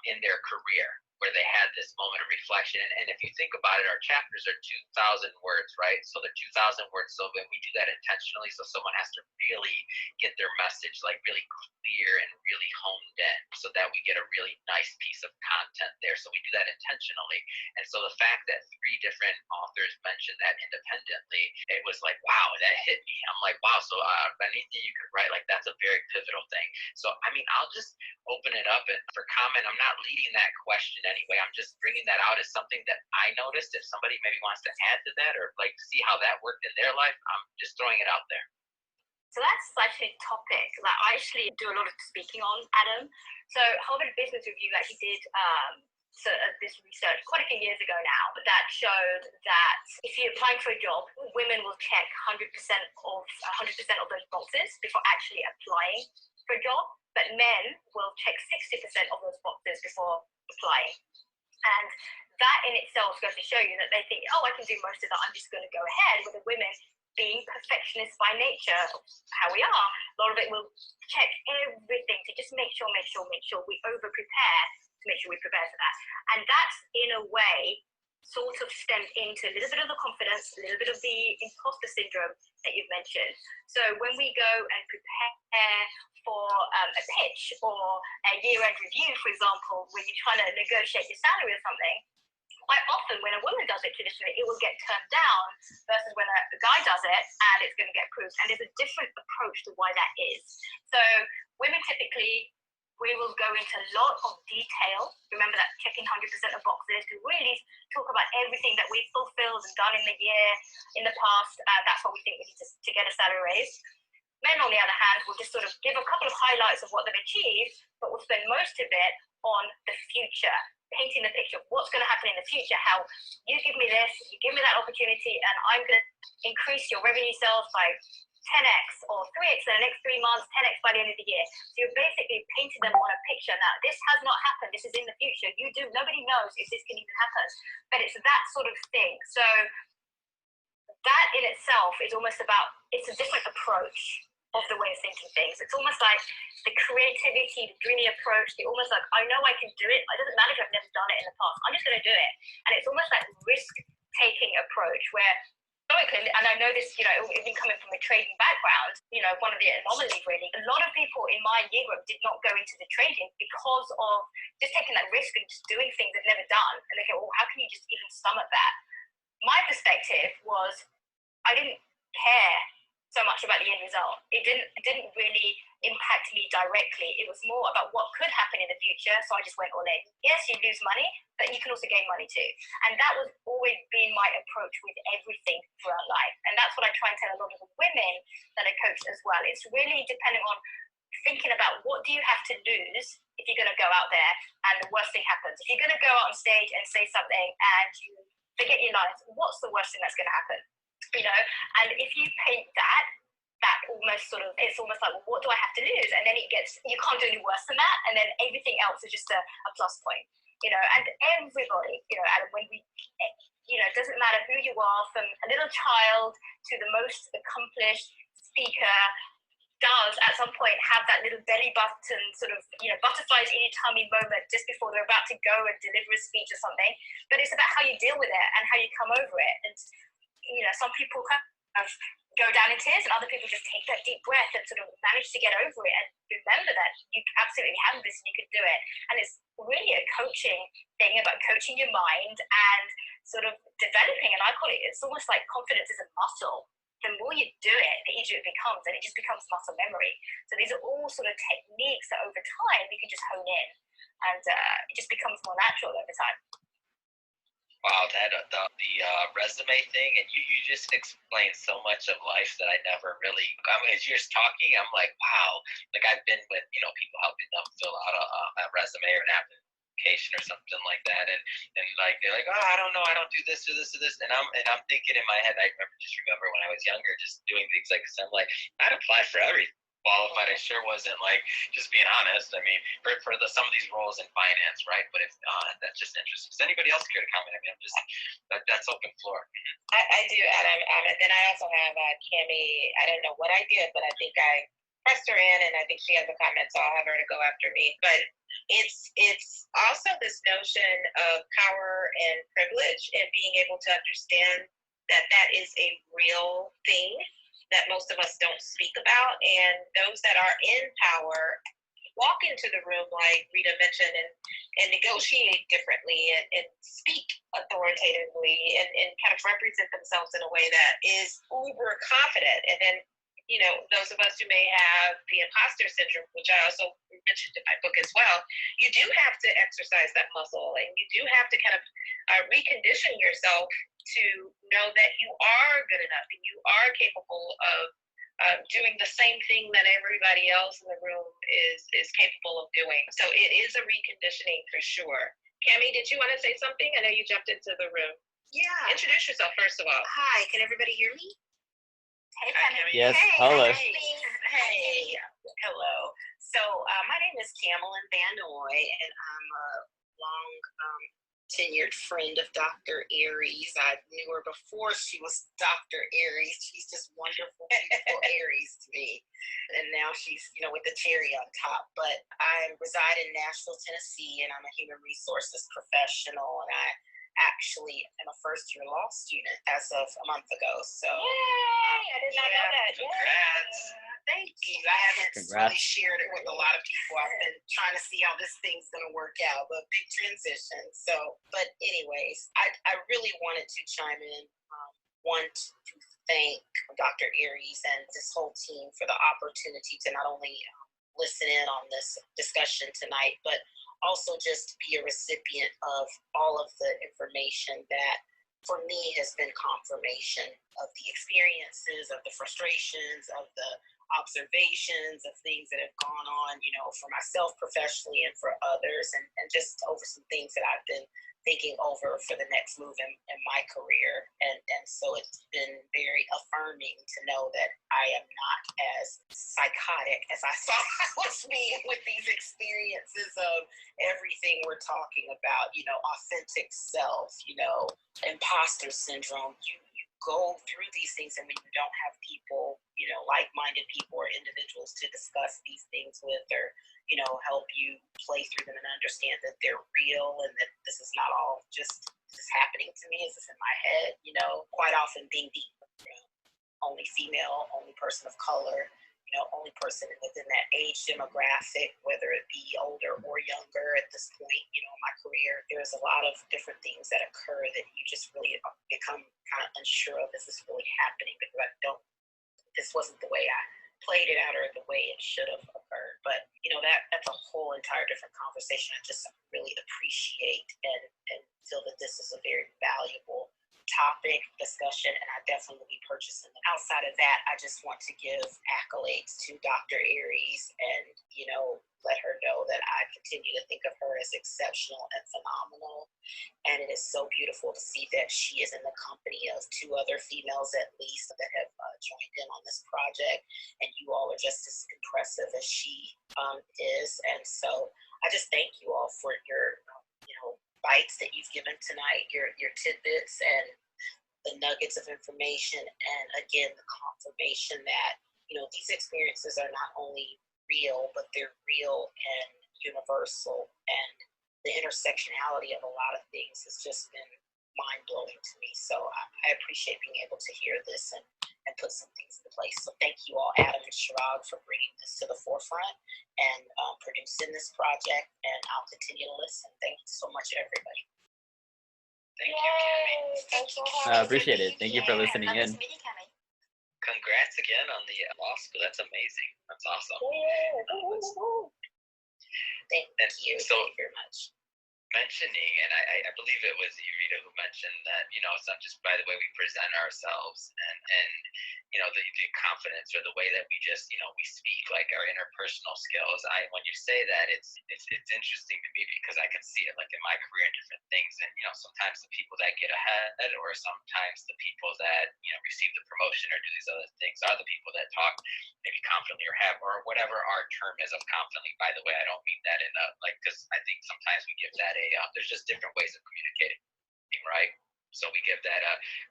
in their career, where they had this moment of reflection. And if you think about it, our chapters are 2,000 words, right? So they're 2,000 words. So when we do that intentionally, so someone has to really get their message like really clear and really honed in, so that we get a really nice piece of content there. So we do that intentionally. And so the fact that 3 different authors mentioned that independently, it was like, wow, that hit me. I'm like, wow, so anything you could write, like, that's a very pivotal thing. So, I mean, I'll just open it up for comment. I'm not leading that question anyway. I'm just bringing that out as something that I noticed. If somebody maybe wants to add to that, or like see how that worked in their life, I'm just throwing it out there. So that's actually a topic that I actually do a lot of speaking on, Adam. So Harvard Business Review actually did this research quite a few years ago now, that showed that if you're applying for a job, women will check 100% of those boxes before actually applying for a job, but men will check 60% of those boxes before applying. And that in itself goes to show you that they think, oh, I can do most of that, I'm just going to go ahead. With the women being perfectionists by nature, how we are, a lot of it will check everything to just make sure we over prepare to make sure we prepare for that. And that's in a way sort of stemmed into a little bit of the confidence, a little bit of the imposter syndrome that you've mentioned. So when we go and prepare for a pitch or a year-end review, for example, when you're trying to negotiate your salary or something, quite often when a woman does it traditionally, it will get turned down versus when a guy does it and it's going to get approved. And there's a different approach to why that is. So women typically We will go into a lot of detail. Remember that checking 100% of boxes to really talk about everything that we've fulfilled and done in the year, in the past. That's what we think we need to get a salary raise. Men, on the other hand, will just sort of give a couple of highlights of what they've achieved, but will spend most of it on the future, painting the picture of what's going to happen in the future, how you give me this, you give me that opportunity, and I'm going to increase your revenue sales by 10x or 3x in the next 3 months, 10x by the end of the year. So you're basically painting them on a picture. Now, this has not happened. This is in the future. Nobody knows if this can even happen, but it's that sort of thing. So that in itself is almost about, it's a different approach of the way of thinking things. It's almost like the creativity, the dreamy approach, almost like, I know I can do it. It doesn't matter if I've never done it in the past. I'm just going to do it. And it's almost like risk-taking approach where, and I know this, even coming from a trading background, one of the anomalies really, a lot of people in my year group did not go into the trading because of just taking that risk and just doing things they've never done. And they go, well, how can you just even stomach that? My perspective was, I didn't care so much about the end result. It didn't really impact me directly. It was more about what could happen in the future, so I just went all in. Yes, you lose money, but you can also gain money too. And that was always been my approach with everything throughout life. And that's what I try and tell a lot of the women that I coach as well. It's really dependent on thinking about what do you have to lose if you're going to go out there and the worst thing happens. If you're going to go out on stage and say something and you forget your lines, what's the worst thing that's going to happen? And if you paint that almost sort of, it's almost like, well, what do I have to lose? And then you can't do any worse than that. And then everything else is just a plus point, and everybody, and when we, it doesn't matter who you are, from a little child to the most accomplished speaker, does at some point have that little belly button sort of, butterflies in your tummy moment just before they're about to go and deliver a speech or something. But it's about how you deal with it and how you come over it. And some people kind of go down in tears, and other people just take that deep breath and sort of manage to get over it and remember that you absolutely have this and you can do it. And it's really a coaching thing about coaching your mind and sort of developing. And I call it, it's almost like confidence is a muscle. The more you do it, the easier it becomes, and it just becomes muscle memory. So these are all sort of techniques that over time you can just hone in, and it just becomes more natural over time. Wow, the resume thing, and you just explained so much of life that I never really. As you're talking, I'm like, wow. Like I've been with people helping them fill out a resume or an application or something like that, and like they're like, oh, I don't know, I don't do this or this or this, and I'm thinking in my head, I remember when I was younger, just doing things like this. I'm like, I'd apply for everything. Qualified, I sure wasn't, like, just being honest. I mean, for some of these roles in finance, right? But if not, that's just interesting. Does anybody else care to comment? I mean, that's open floor. I do, Adam. And then I also have Cami. I don't know what I did, but I think I pressed her in, and I think she has a comment, so I'll have her to go after me. But it's also this notion of power and privilege and being able to understand that is a real thing that most of us don't speak about. And those that are in power walk into the room, like Rita mentioned, and negotiate differently and speak authoritatively and kind of represent themselves in a way that is uber confident. And then, those of us who may have the imposter syndrome, which I also mentioned in my book as well, you do have to exercise that muscle, and you do have to kind of recondition yourself to know that you are good enough and you are capable of doing the same thing that everybody else in the room is capable of doing. So it is a reconditioning for sure. Cami, did you want to say something? I know you jumped into the room. Yeah. Introduce yourself first of all. Hi, can everybody hear me? Hey, Penny. Yes, Hey, hello. Hey, hello. So my name is Camelin Vanoy, and I'm a long tenured friend of Dr. Aries. I knew her before she was Dr. Aries. She's just wonderful, beautiful Aries to me. And now she's, with the cherry on top. But I reside in Nashville, Tennessee, and I'm a human resources professional, and I actually am a first-year law student as of a month ago. So, Yay! I did not know that. Congrats. Thank you. I haven't really shared it with a lot of people. I've been trying to see how this thing's going to work out, but big transition. So, but anyways, I really wanted to chime in. Want to thank Dr. Aries and this whole team for the opportunity to not only listen in on this discussion tonight, but also just be a recipient of all of the information that for me has been confirmation of the experiences, of the frustrations, of the observations, of things that have gone on, for myself professionally and for others, and just over some things that I've been thinking over for the next move in my career. And so it's been very affirming to know that I am not as psychotic as I thought I was being with these experiences of everything we're talking about, authentic self, imposter syndrome. You go through these things, and when you don't have people, like-minded people or individuals to discuss these things with, or help you play through them and understand that they're real and that this is not all just this is happening to me, is this in my head, quite often being the only female, only person of color, only person within that age demographic, whether it be older or younger at this point, in my career. There's a lot of different things that occur that you just really become kind of unsure of, is this really happening? Because this wasn't the way I played it out or the way it should have occurred. But, that's a whole entire different conversation. I just really appreciate and feel that this is a very valuable topic, discussion, and I definitely will be purchasing them. Outside of that, I just want to give accolades to Dr. Aries and, let her know that I continue to think of her as exceptional and phenomenal. And it is so beautiful to see that she is in the company of 2 other females at least that have joined in on this project. And you all are just as impressive as she is. And so I just thank you all for your, bites that you've given tonight, your tidbits and the nuggets of information, and again the confirmation that these experiences are not only real, but they're real and universal, and the intersectionality of a lot of things has just been mind-blowing to me. So I appreciate being able to hear this and put some things into place. So thank you all, Adam and Chirag, for bringing this to the forefront and producing this project, and I'll continue to listen. Thank you so much, everybody. Thank you, Cami. Thank you. I appreciate it. Thank you for listening in. Congrats again on the law school. That's amazing. That's awesome. Thank you. So, thank you very much. Mentioning, and I believe it was you, Rita, who mentioned that, it's not just by the way we present ourselves and the confidence or the way that we just, we speak, like our interpersonal skills. When you say that, it's interesting to me because I can see it like in my career in different things. And, sometimes the people that get ahead, or sometimes the people that, receive the promotion or do these other things are the people that talk maybe confidently or have, or whatever our term is of confidently. By the way, I don't mean that in because I think sometimes we give that there's just different ways of communicating, right? So we give that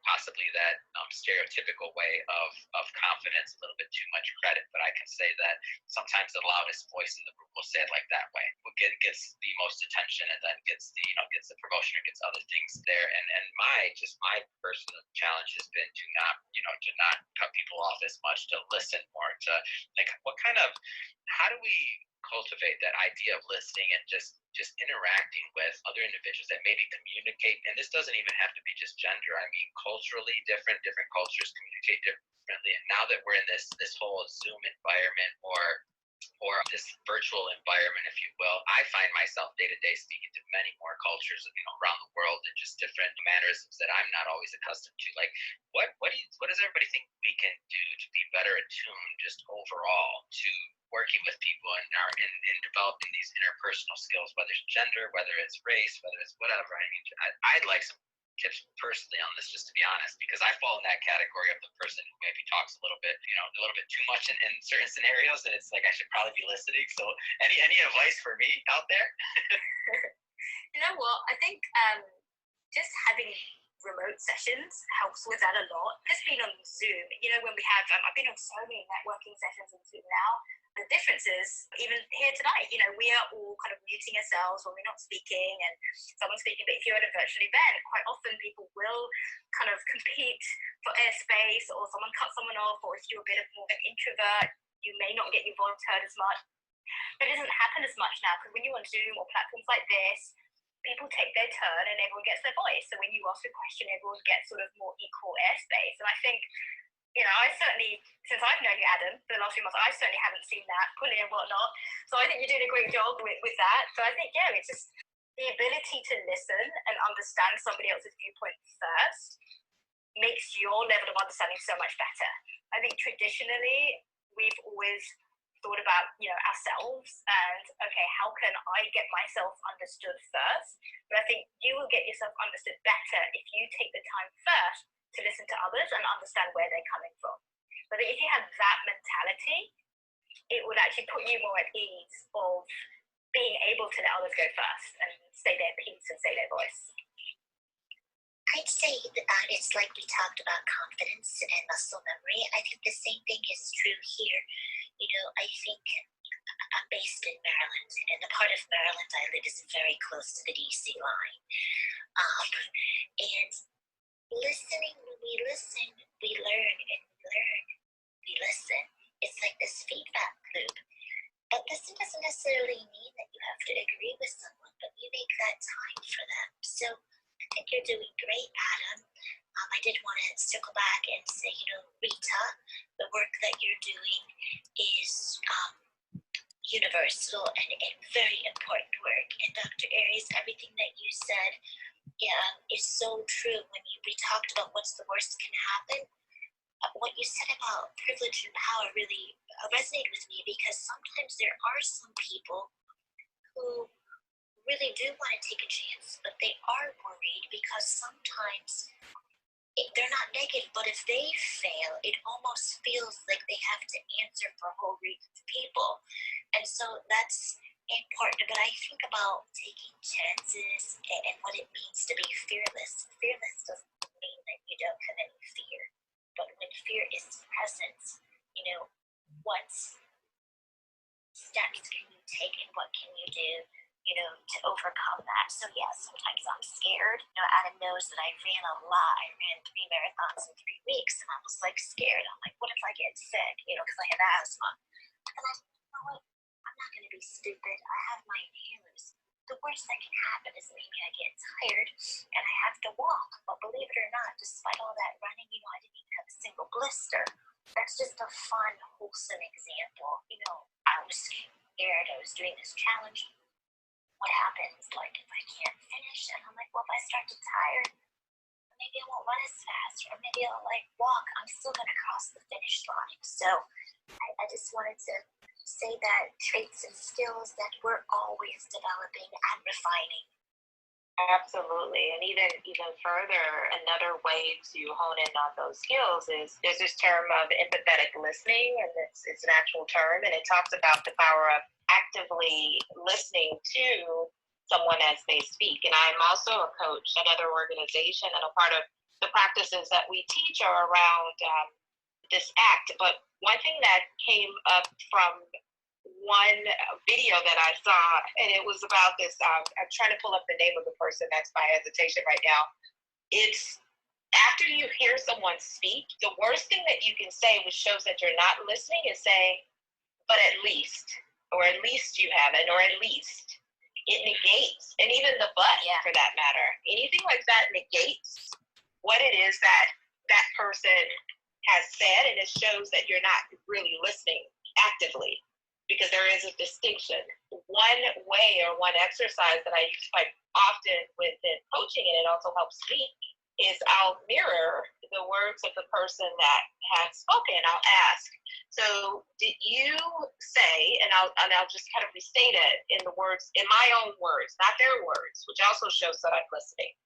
possibly that stereotypical way of confidence a little bit too much credit, but I can say that sometimes the loudest voice in the group will say it like that way. Gets the most attention, and then gets the promotion or gets other things there. And my personal challenge has been to not cut people off as much, to listen more, to like how do we cultivate that idea of listening and just interacting with other individuals that maybe communicate, and this doesn't even have to be just gender. I mean, culturally different cultures communicate differently. And now that we're in this whole Zoom environment or this virtual environment, if you will, I find myself day to day speaking to many more cultures, around the world, and just different mannerisms that I'm not always accustomed to. Like, what does everybody think we can do to be better attuned, just overall, to working with people and in developing these interpersonal skills, whether it's gender, whether it's race, whether it's whatever. I mean, I'd like some tips personally on this, just to be honest, because I fall in that category of the person who maybe talks a little bit too much in certain scenarios, and it's like I should probably be listening. So any advice for me out there? You know what? I think just having remote sessions helps with that a lot. Just being on Zoom, when we have, I've been on so many networking sessions on Zoom now. The difference is, even here tonight, we are all kind of muting ourselves when we're not speaking and someone's speaking. But if you're at a virtual event, quite often people will kind of compete for airspace, or someone cuts someone off, or if you're a bit of more of an introvert, you may not get your voice heard as much. But it doesn't happen as much now, because when you're on Zoom or platforms like this, people take their turn and everyone gets their voice. So when you ask a question, everyone gets sort of more equal airspace. And I think I certainly, since I've known you, Adam, for the last few months, I certainly haven't seen that fully and whatnot. So I think you're doing a great job with that. So I think, it's just the ability to listen and understand somebody else's viewpoint first makes your level of understanding so much better. I think traditionally, we've always thought about, ourselves and, okay, how can I get myself understood first? But I think you will get yourself understood better if you take the time first to listen to others and understand where they're coming from. So I think if you have that mentality, it would actually put you more at ease of being able to let others go first and say their piece and say their voice. I'd say it's like we talked about confidence and muscle memory. I think the same thing is true here. I think I'm based in Maryland, and the part of Maryland I live is very close to the DC line. And listening, when we listen, we learn, and we learn, we listen. It's like this feedback loop. But listen doesn't necessarily mean that you have to agree with someone, but you make that time for them. So I think you're doing great, Adam. I did want to circle back and say, Rita, the work that you're doing is universal and very important work. And Dr. Aries, everything that you said is so true. When we talked about what's the worst can happen, what you said about privilege and power really resonated with me, because sometimes there are some people who really do want to take a chance, but they are worried because sometimes they're not negative, but if they fail, it almost feels like they have to answer for a whole group of people. And so that's important. But I think about taking chances and what it means to be fearless. Fearless doesn't mean that you don't have any fear, but when fear is present, what steps can you take and what can you do to overcome that? So sometimes I'm scared. Adam knows that I ran a lot. I ran 3 marathons in 3 weeks, and I was scared. I'm like, what if I get sick? Because I have asthma. And I said, you know what? I'm not going to be stupid. I have my inhalers. The worst that can happen is maybe I get tired and I have to walk. But believe it or not, despite all that running, I didn't even have a single blister. That's just a fun, wholesome example. I was scared. I was doing this challenge. What happens, if I can't finish? And I'm like, well, if I start to tire, maybe I won't run as fast, or maybe I'll walk. I'm still going to cross the finish line. So I just wanted to say that traits and skills that we're always developing and refining. Absolutely. And even further, another way to hone in on those skills is there's this term of empathetic listening, and it's an actual term, and it talks about the power of actively listening to someone as they speak. And I'm also a coach at another organization, and a part of the practices that we teach are around this act. But one thing that came up from one video that I saw, and it was about this, I'm trying to pull up the name of the person, that's my hesitation right now. It's after you hear someone speak, the worst thing that you can say, which shows that you're not listening, is say, but at least, or at least you haven't, or at least. It negates, and even the but for that matter, anything like that negates what it is that that person has said, and it shows that you're not really listening actively, because there is a distinction. One way or one exercise that I use quite often within coaching, and it also helps me, is I'll mirror the words of the person that has spoken. I'll ask, so did you say, and I'll just kind of restate it in my own words, not their words, which also shows that I'm listening.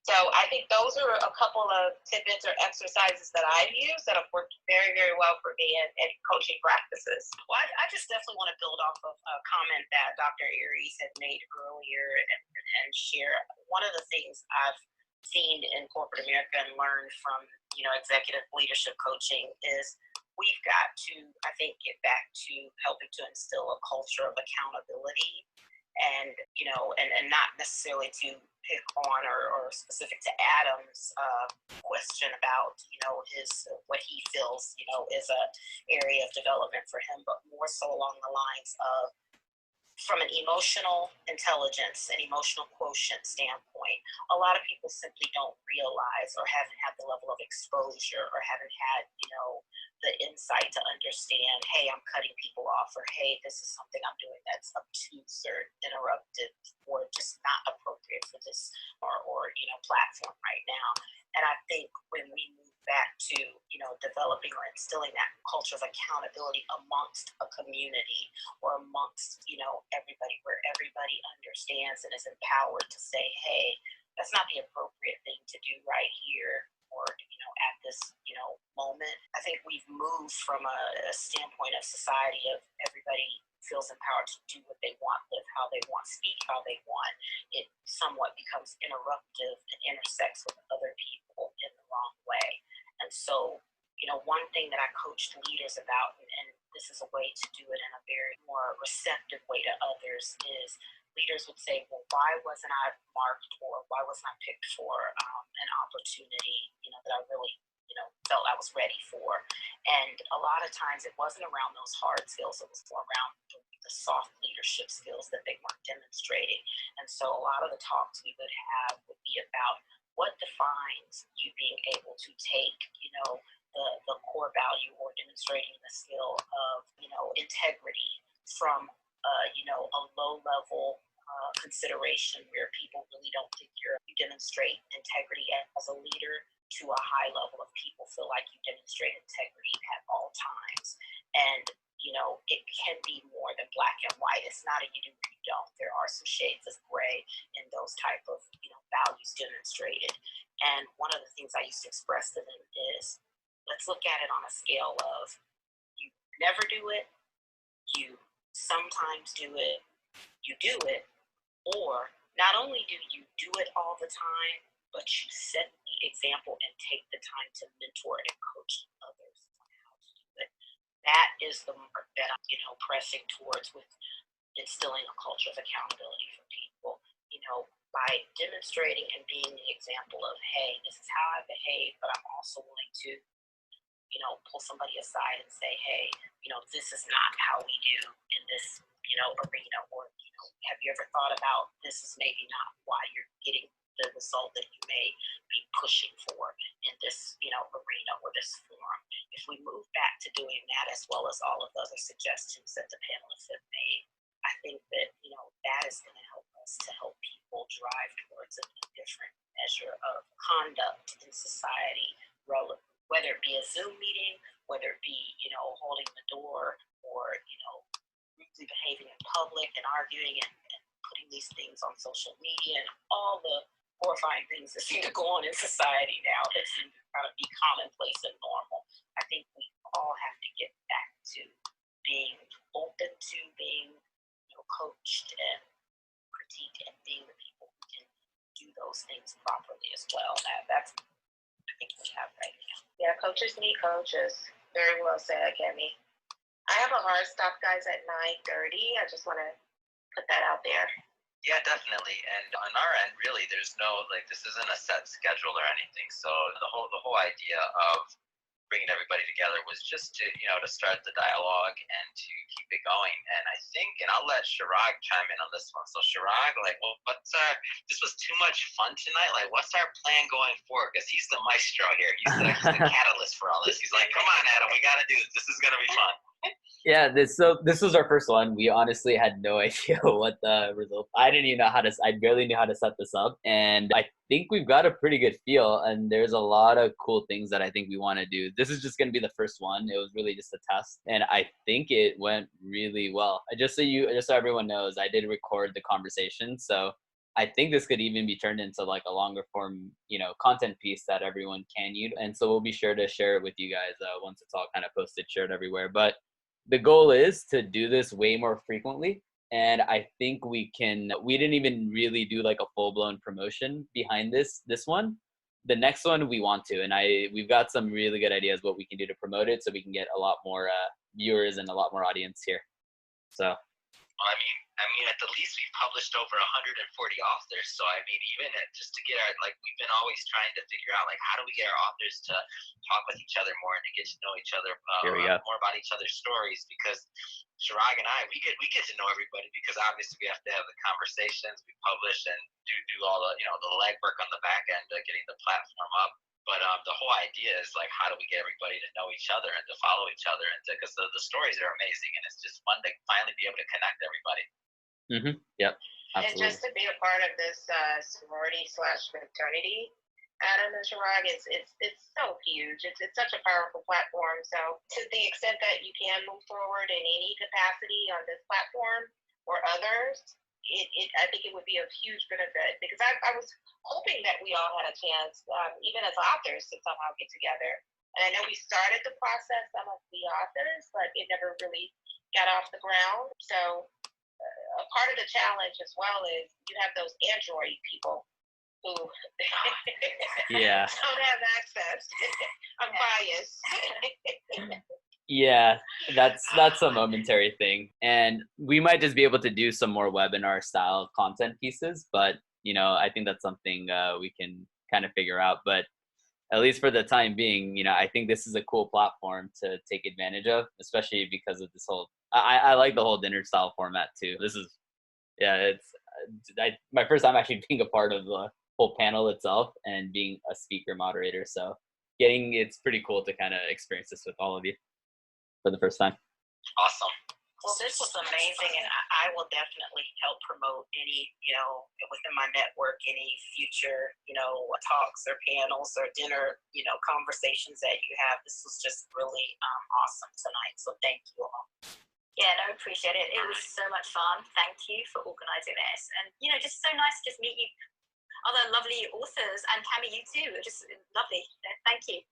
So I think those are a couple of tidbits or exercises that I've used that have worked very, very well for me in coaching practices. Well, I just definitely want to build off of a comment that Dr. Aries had made earlier and share. One of the things I've seen in corporate America and learned from, executive leadership coaching is we've got to, I think, get back to helping to instill a culture of accountability and, and not necessarily to pick on or specific to Adam's question about, what he feels, is a area of development for him, but more so along the lines of from an emotional intelligence and emotional quotient standpoint, a lot of people simply don't realize or haven't had the level of exposure or haven't had, the insight to understand, hey, I'm cutting people off, or hey, this is something I'm doing that's obtuse or interruptive or just not appropriate for this or platform right now. And I think when we move back to, developing or instilling that culture of accountability amongst a community or amongst, everybody, where everybody understands and is empowered to say, hey, that's not the appropriate thing to do right here or, at this, moment. I think we've moved from a standpoint of society of everybody feels empowered to do what they want, live how they want, speak how they want. It somewhat becomes interruptive and intersects with other people in the wrong way. And so, one thing that I coached leaders about, and this is a way to do it in a very more receptive way to others, is leaders would say, well, why wasn't I marked or why wasn't I picked for an opportunity, that I really, felt I was ready for? And a lot of times it wasn't around those hard skills, it was more around the soft leadership skills that they weren't demonstrating. And so a lot of the talks we would have would be about what defines you being able to take, the core value or demonstrating the skill of, integrity from, a low level consideration where people really don't think you demonstrate integrity as a leader, to a high level of people feel like you demonstrate integrity at all times. And, it can be more than black and white. It's not a you do or you don't. There are some shades of gray in those type of, values demonstrated. And one of the things I used to express to them is, let's look at it on a scale of you never do it, you sometimes do it, you do it, or not only do you do it all the time, but you set the example and take the time to mentor and coach others on how to do it. That is the mark that I'm, pressing towards with instilling a culture of accountability for people. By demonstrating and being the example of, hey, this is how I behave, but I'm also willing to, pull somebody aside and say, hey, this is not how we do in this, arena, or, have you ever thought about this is maybe not why you're getting the result that you may be pushing for in this, arena or this forum. If we move back to doing that, as well as all of the other suggestions that the panelists have made, I think that, that is going to help us to help people drive towards a different measure of conduct in society, whether it be a Zoom meeting, whether it be, holding the door, or, rudely behaving in public and arguing and putting these things on social media and all the horrifying things that seem to go on in society now that seem to kind of be commonplace and normal. I think we all have to get back to being open to being, coached and critiqued and being the people who can do those things properly as well. That's, I think, what we have right now. Yeah, coaches need coaches. Very well said, Kemi. I have a hard stop, guys, at 9:30. I just want to put that out there. Yeah, definitely. And on our end, really, there's no, this isn't a set schedule or anything. So the whole idea of bringing everybody together was just to, to start the dialogue and to keep it going. And I think, and I'll let Chirag chime in on this one. So Chirag, this was too much fun tonight. What's our plan going forward? Because he's the maestro here. He's the catalyst for all this. He's like, come on, Adam, we got to do this. This is going to be fun. Yeah, this was our first one. We honestly had no idea what the result. I barely knew how to set this up, and I think we've got a pretty good feel. And there's a lot of cool things that I think we want to do. This is just going to be the first one. It was really just a test, and I think it went really well. Just so everyone knows, I did record the conversation, so I think this could even be turned into a longer form, content piece that everyone can use. And so we'll be sure to share it with you guys once it's all kind of posted, shared everywhere. But the goal is to do this way more frequently. And I think we didn't even really do a full-blown promotion behind this one. The next one we want to, and we've got some really good ideas what we can do to promote it so we can get a lot more viewers and a lot more audience here. So. Well, I mean, at the least we've published over 140 authors. So, I mean, even just to get our, like, we've been always trying to figure out, like, how do we get our authors to talk with each other more and to get to know each other more about each other's stories? Because Chirag and I, we get to know everybody because obviously we have to have the conversations, we publish and do all the, the legwork on the back end of getting the platform up. But the whole idea is, like, how do we get everybody to know each other and to follow each other, and because the stories are amazing, and it's just fun to finally be able to connect everybody. Mm-hmm. Yep. Absolutely. And just to be a part of this sorority/fraternity, Adam and Chirag, it's so huge. It's such a powerful platform. So to the extent that you can move forward in any capacity on this platform or others, I think it would be of huge benefit, because I was hoping that we all had a chance, even as authors, to somehow get together. And I know we started the process, some of the authors, but it never really got off the ground. So a part of the challenge as well is you have those Android people who don't have access. I'm biased. Yeah, that's a momentary thing, and we might just be able to do some more webinar style content pieces, but I think that's something we can kind of figure out. But at least for the time being, I think this is a cool platform to take advantage of, especially because of this whole, I like the whole dinner style format too. This is, it's my first time actually being a part of the whole panel itself and being a speaker moderator, so it's pretty cool to kind of experience this with all of you for the first time. Awesome. Well, this is amazing, and I will definitely help promote any, within my network, any future, talks or panels or dinner, conversations that you have. This was just really awesome tonight, so thank you all. Yeah, no, appreciate it. It was so much fun. Thank you for organizing this, and just so nice to just meet you, other lovely authors, and Cami, you too. Just lovely. Thank you.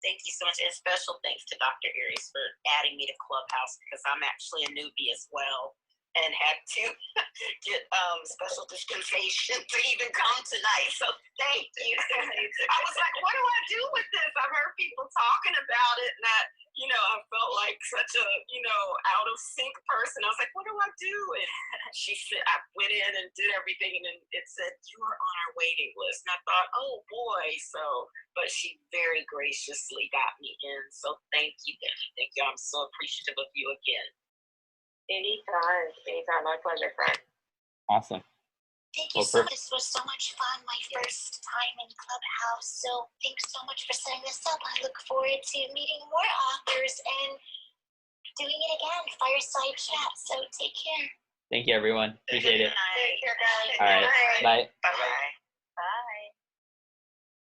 Thank you so much, and special thanks to Dr. Aries for adding me to Clubhouse, because I'm actually a newbie as well and had to get special dispensation to even come tonight. So thank you. I was like, what do I do with this? I've heard people talking about it, and I felt like such a, out of sync person. I was like, what do I do? And she said, I went in and did everything, and then it said, you are on our waiting list. And I thought, oh boy. But she very graciously got me in. So thank you. I'm so appreciative of you again. Anytime. My pleasure, friend. Awesome. Thank you so much. This was so much fun. My first time in Clubhouse. So thanks so much for setting this up. I look forward to meeting more authors and doing it again. Fireside chat. So take care. Thank you, everyone. Appreciate it. Take care, guys. All right. Bye. Bye-bye.